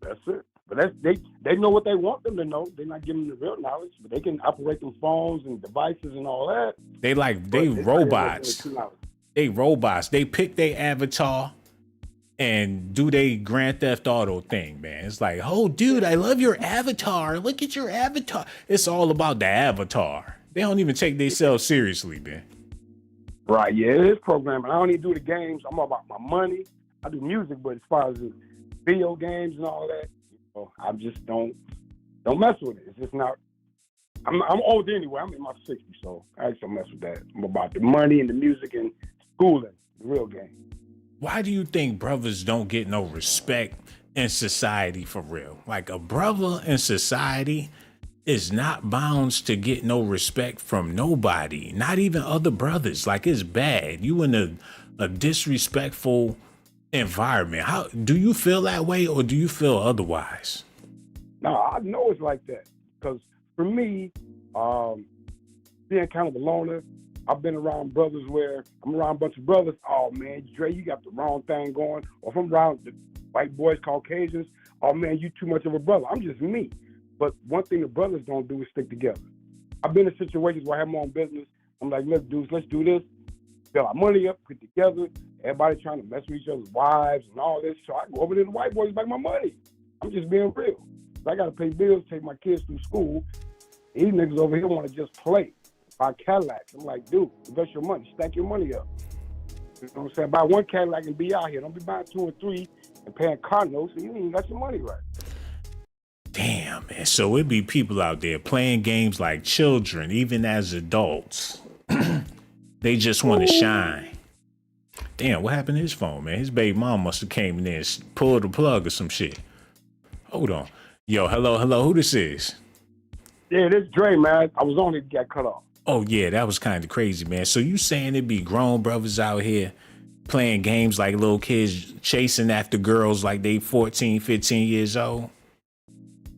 that's it. But they know what they want them to know. They're not giving them the real knowledge, but they can operate them phones and devices and all that. They robots. They robots. They pick their avatar and do they Grand Theft Auto thing, man. It's like, oh, dude, I love your avatar. Look at your avatar. It's all about the avatar. They don't even take themselves seriously, man. Right, yeah, it is programming. I don't even do the games. I'm all about my money. I do music, but as far as the video games and all that, I just don't mess with it. It's just not. I'm old anyway. I'm in my 60s, so I just don't mess with that. I'm about the money and the music and schooling, the real game. Why do you think brothers don't get no respect in society for real? Like, a brother in society is not bound to get no respect from nobody, not even other brothers. Like, it's bad. You in a disrespectful environment. How do you feel that way, or do you feel otherwise? No, I know it's like that, because for me, Being kind of a loner. I've been around brothers where I'm around a bunch of brothers. Oh man, Dre, you got the wrong thing going. Or if I'm around the white boys, Caucasians, oh man, you too much of a brother. I'm just me. But one thing the brothers don't do is stick together. I've been in situations where I have my own business. I'm like, look, dudes, let's do this. Build our money up, put together. Everybody trying to mess with each other's wives and all this. So I go over to the white boys, make my money. I'm just being real. So I got to pay bills, take my kids through school. These niggas over here want to just play. Buy Cadillacs. I'm like, dude, invest your money. Stack your money up. You know what I'm saying? Buy one Cadillac and be out here. Don't be buying 2 or 3 and paying car notes and you ain't got your money right. Damn, man. So it be people out there playing games like children, even as adults. They just want to shine. Damn, what happened to his phone, man? His baby mom must have came in there and pulled the plug or some shit. Hold on. Yo, hello. Who this is? Yeah, this Dre, man. I was on it, got cut off. Oh, yeah, that was kind of crazy, man. So you saying it be grown brothers out here playing games like little kids, chasing after girls like they 14, 15 years old?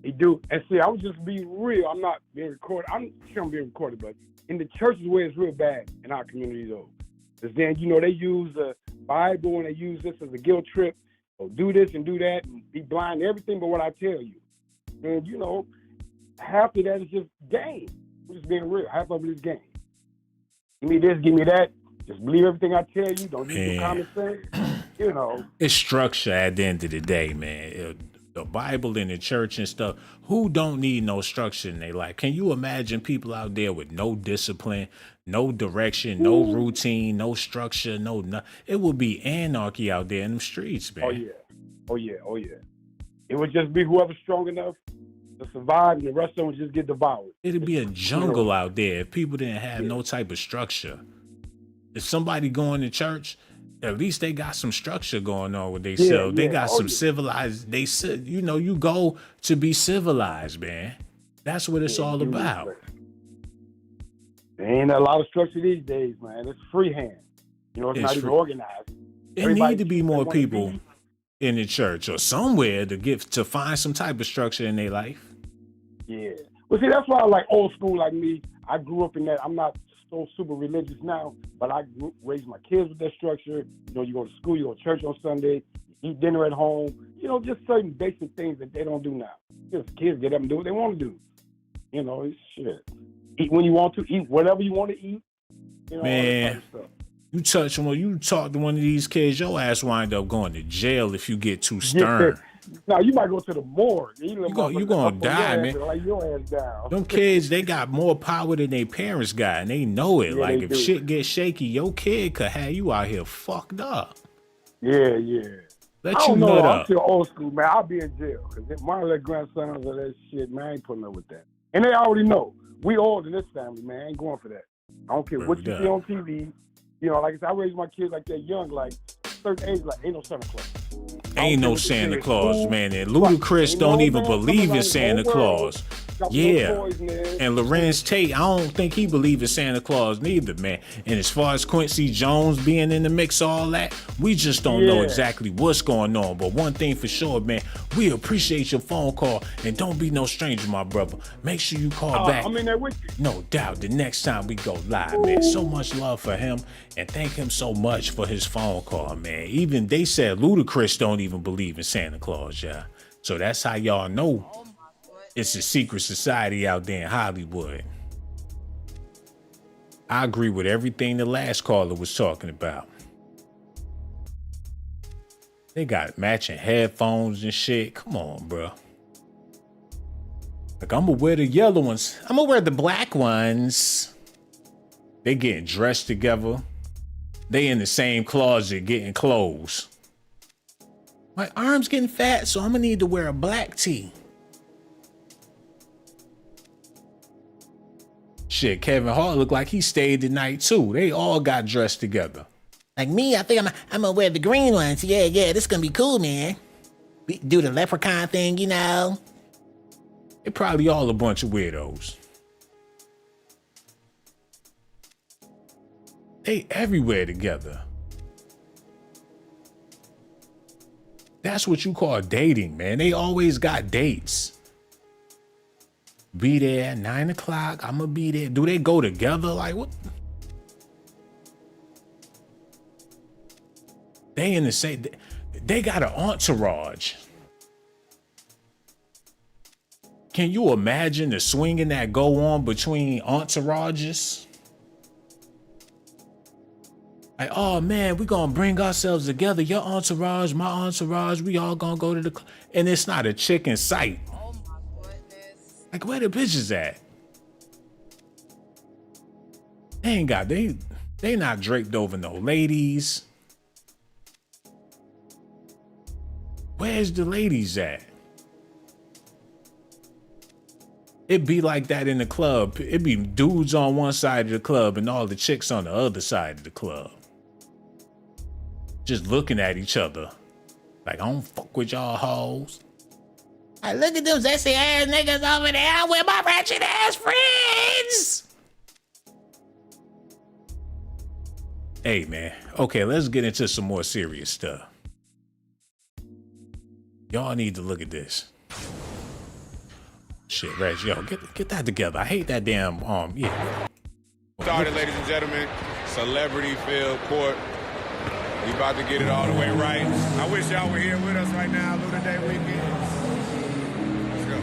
He do. And see, I would just be real. I'm not being recorded. I'm sure I'm being recorded, but in the churches where it's real bad in our community, though. Because then, you know, they use the Bible and they use this as a guilt trip. Or do this and do that and be blind to everything but what I tell you. And, you know, half of that is just game. I'm just being real. Half of it is game. Give me this, give me that. Just believe everything I tell you. Don't use your common sense. You know. It's structure at the end of the day, man. The Bible and the church and stuff. Who don't need no structure in their life? Can you imagine people out there with no discipline, no direction, no routine, no structure, no. It would be anarchy out there in them streets, man. Oh yeah. It would just be whoever's strong enough to survive and the rest of them would just get devoured. It'd be a jungle out there if people didn't have no type of structure. If somebody going to church, at least they got some structure going on with themselves. They got some civilized. You go to be civilized, man. That's what it's all about. There ain't a lot of structure these days, man. It's freehand. You know, it's not even organized. There need to be more people in the church or somewhere to find some type of structure in their life. Yeah. Well, see, that's why I like old school like me. I grew up in that. I'm not so super religious now, but I raised my kids with that structure. You know, you go to school, you go to church on Sunday, you eat dinner at home. You know, just certain basic things that they don't do now. Just kids get up and do what they want to do. You know, it's shit. Eat when you want to, eat whatever you want to eat. You know, man, you talk to one of these kids, your ass wind up going to jail if you get too stern. No, you might go to the morgue. You gonna die, man. Like your ass down. Them kids, they got more power than their parents got, and they know it. Yeah, like they if do. shit gets shaky, your kid could have you out here fucked up. Yeah. Let I you don't know. nut I'm up. still old school, man. I'll be in jail because my little grandsons of that shit, man. I ain't putting up with that. And they already know. We old in this family, man. I ain't going for that. I don't care what you see on TV. You know, like I said, I raised my kids like that young, like certain age, like ain't no Santa Claus. Ain't no Santa Claus, man. And Ludacris don't even believe in Santa Claus. Yeah. And Lorenz Tate, I don't think he believes in Santa Claus neither, man. And as far as Quincy Jones being in the mix, all that, we just don't know exactly what's going on. But one thing for sure, man, we appreciate your phone call. And don't be no stranger, my brother. Make sure you call back. I'm in there with you. No doubt. The next time we go live, man. So much love for him. And thank him so much for his phone call, man. Even they said Ludacris don't even believe in Santa Claus, yeah. So that's how y'all know it's a secret society out there in Hollywood. I agree with everything the last caller was talking about. They got matching headphones and shit. Come on, bro. Like, I'm gonna wear the yellow ones. I'm gonna wear the black ones. They getting dressed together. They in the same closet getting clothes. My arm's getting fat, so I'm gonna need to wear a black tee. Shit, Kevin Hart looked like he stayed the night too. They all got dressed together. Like me, I think I'm gonna wear the green ones. Yeah, this gonna be cool, man. We do the leprechaun thing, you know. They probably all a bunch of weirdos. They everywhere together. That's what you call dating, man. They always got dates. be there at 9 o'clock. I'm gonna be there. Do they go together? Like what? They in the same. They got an entourage. Can you imagine the swinging that go on between entourages? Like, oh man, we gonna bring ourselves together. Your entourage, my entourage, we all gonna go to the and it's not a chick in sight. Oh my goodness. Like where the bitches at? They not draped over no ladies. Where's the ladies at? It be like that in the club. It be dudes on one side of the club and all the chicks on the other side of the club. Just looking at each other. Like, I don't fuck with y'all hoes. Hey, look at them zesty ass niggas over there with my ratchet ass friends. Hey, man. Okay, let's get into some more serious stuff. Y'all need to look at this. Shit, Reg, yo, get that together. I hate that damn, yeah. Started, ladies and gentlemen, celebrity field court. We about to get it all the way right. I wish y'all were here with us right now, Luda Day weekend. Let's go.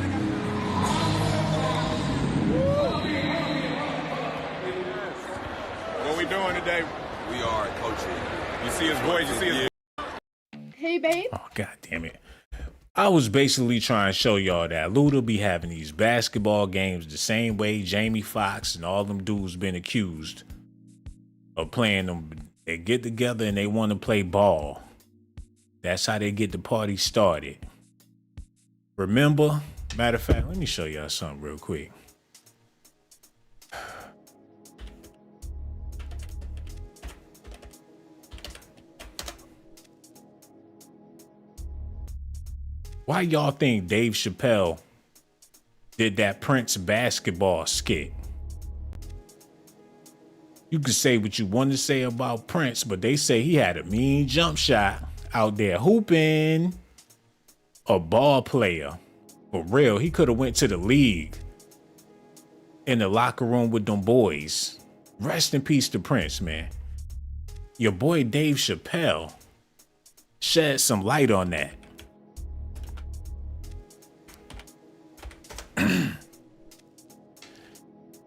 What we doing today? We are coaching. You see his voice, you see his. Hey, babe. Oh, God damn it. I was basically trying to show y'all that Luda be having these basketball games the same way Jamie Foxx and all them dudes been accused of playing them. They get together and they want to play ball. That's how they get the party started. Remember? Matter of fact, let me show y'all something real quick. Why y'all think Dave Chappelle did that Prince basketball skit? You can say what you want to say about Prince, but they say he had a mean jump shot out there hooping. A ball player. For real, he could have went to the league in the locker room with them boys. Rest in peace to Prince, man. Your boy Dave Chappelle shed some light on that.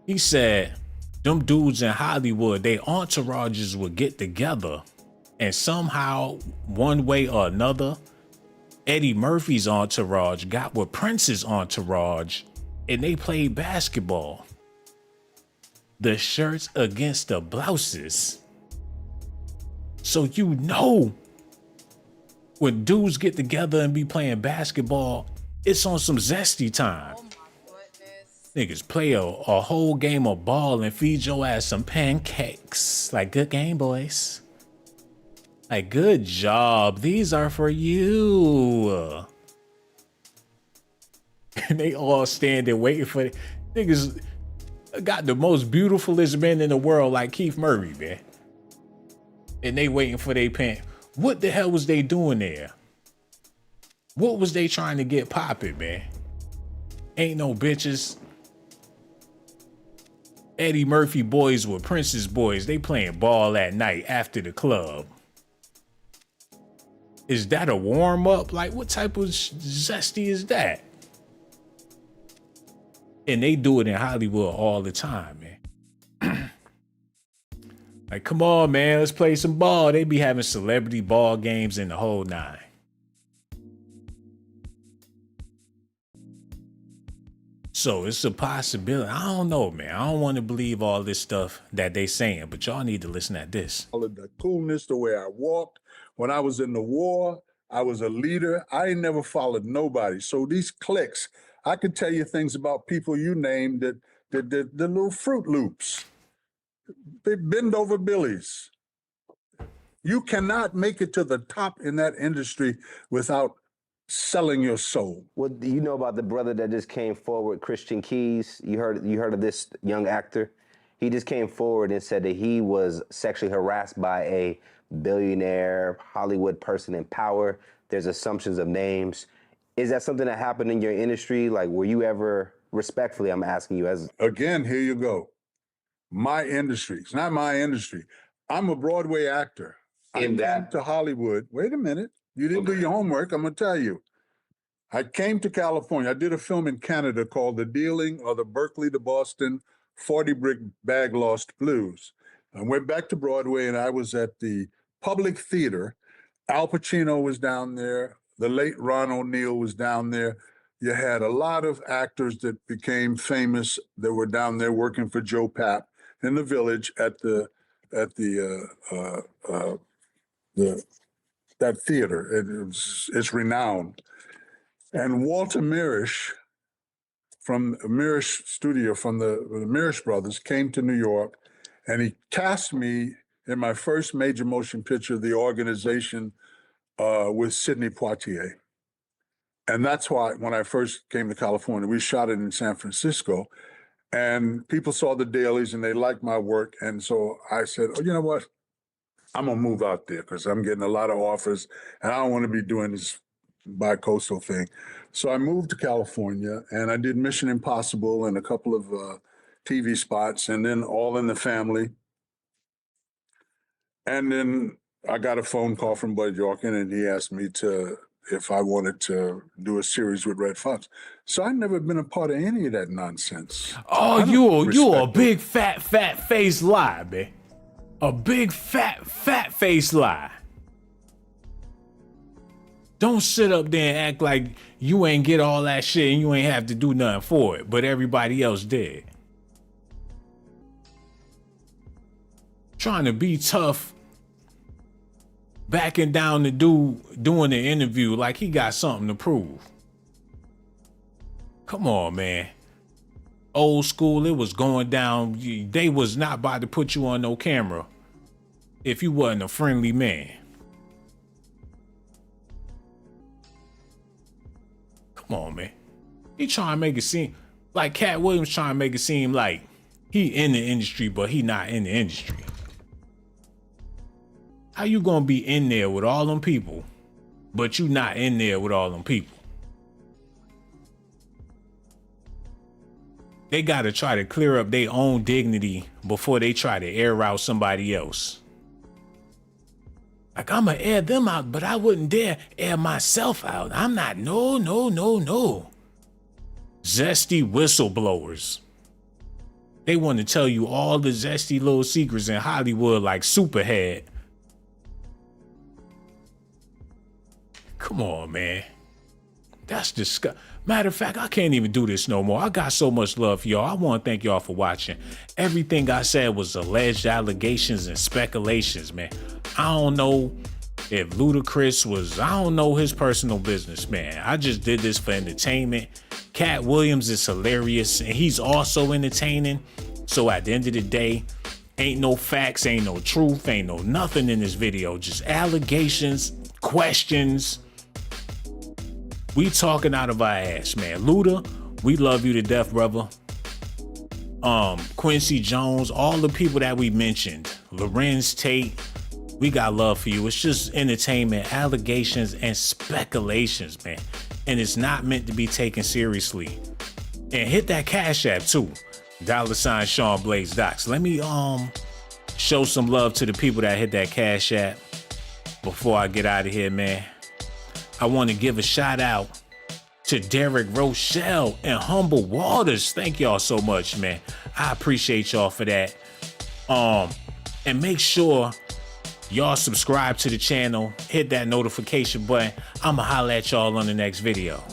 He said them dudes in Hollywood, they entourages would get together and somehow, one way or another, Eddie Murphy's entourage got with Prince's entourage and they played basketball. The shirts against the blouses. So you know when dudes get together and be playing basketball, it's on some zesty time. Niggas play a whole game of ball and feed your ass some pancakes. Like, good game, boys. Like, good job. These are for you. And they all standing waiting for it. Niggas got the most beautifulest men in the world like Keith Murray, man. And they waiting for their pant. What the hell was they doing there? What was they trying to get popping, man? Ain't no bitches. Eddie Murphy boys with Prince's boys. They playing ball at night after the club. Is that a warm up? Like, what type of zesty is that? And they do it in Hollywood all the time, man. Like, come on, man, let's play some ball. They be having celebrity ball games in the whole nine. So it's a possibility. I don't know, man. I don't want to believe all this stuff that they saying, but y'all need to listen at this. All of the coolness, the way I walked. When I was in the war, I was a leader. I ain't never followed nobody. So these cliques, I could tell you things about people you named that the little Fruit Loops. They bend over billies. You cannot make it to the top in that industry without selling your soul. What do you know about the brother that just came forward, Christian Keys? You heard of this young actor? He just came forward and said that he was sexually harassed by a billionaire Hollywood person in power. There's assumptions of names. Is that something that happened in your industry? Like, were you ever respectfully, I'm asking you as again. Here you go. My industry. It's not my industry. I'm a Broadway actor. I came to Hollywood. Wait a minute. You didn't do your homework. I'm gonna tell you. I came to California. I did a film in Canada called The Dealing or the Berkeley to Boston 40 Brick Bag Lost Blues. I went back to Broadway and I was at the Public Theater. Al Pacino was down there. The late Ron O'Neal was down there. You had a lot of actors that became famous that were down there working for Joe Papp in the Village at that theater. It's renowned. And Walter Mirisch from Mirisch Studio, from the Mirisch brothers, came to New York, and he cast me in my first major motion picture, The Organization, with Sidney Poitier. And that's why when I first came to California, we shot it in San Francisco, and people saw the dailies and they liked my work. And so I said, oh, you know what? I'm gonna move out there because I'm getting a lot of offers and I don't want to be doing this bi-coastal thing. So I moved to California and I did Mission Impossible and a couple of TV spots, and then All in the Family. And then I got a phone call from Bud Yorkin, and he asked me if I wanted to do a series with Red Fox. So I've never been a part of any of that nonsense. Oh, you a big fat face lie, man. A big fat face lie. Don't sit up there and act like you ain't get all that shit and you ain't have to do nothing for it, but everybody else did. Trying to be tough, backing down the dude doing the interview like he got something to prove. Come on, man. Old school, it was going down. They was not about to put you on no camera if you wasn't a friendly man. Come on, man. He trying to make it seem like Katt Williams trying to make it seem like he in the industry, but he not in the industry. How you gonna be in there with all them people, but you not in there with all them people? They gotta try to clear up their own dignity before they try to air out somebody else. Like, I'ma air them out, but I wouldn't dare air myself out. I'm not, no. Zesty whistleblowers. They want to tell you all the zesty little secrets in Hollywood like Superhead. Come on, man. That's disgusting. Matter of fact, I can't even do this no more. I got so much love for y'all. I want to thank y'all for watching. Everything I said was alleged allegations and speculations, man. I don't know if Ludacris was, I don't know his personal business, man. I just did this for entertainment. Katt Williams is hilarious and he's also entertaining. So at the end of the day, ain't no facts, ain't no truth, ain't no nothing in this video. Just allegations, questions. We talking out of our ass, man. Luda, we love you to death, brother. Quincy Jones, all the people that we mentioned, Lorenz, Tate, we got love for you. It's just entertainment, allegations, and speculations, man. And it's not meant to be taken seriously. And hit that Cash App too. $ Shawn Blaze Docs. Let me show some love to the people that hit that Cash App before I get out of here, man. I want to give a shout out to Derek Rochelle and Humble Waters. Thank y'all so much, man. I appreciate y'all for that. And make sure y'all subscribe to the channel, hit that notification button. I'ma holla at y'all on the next video.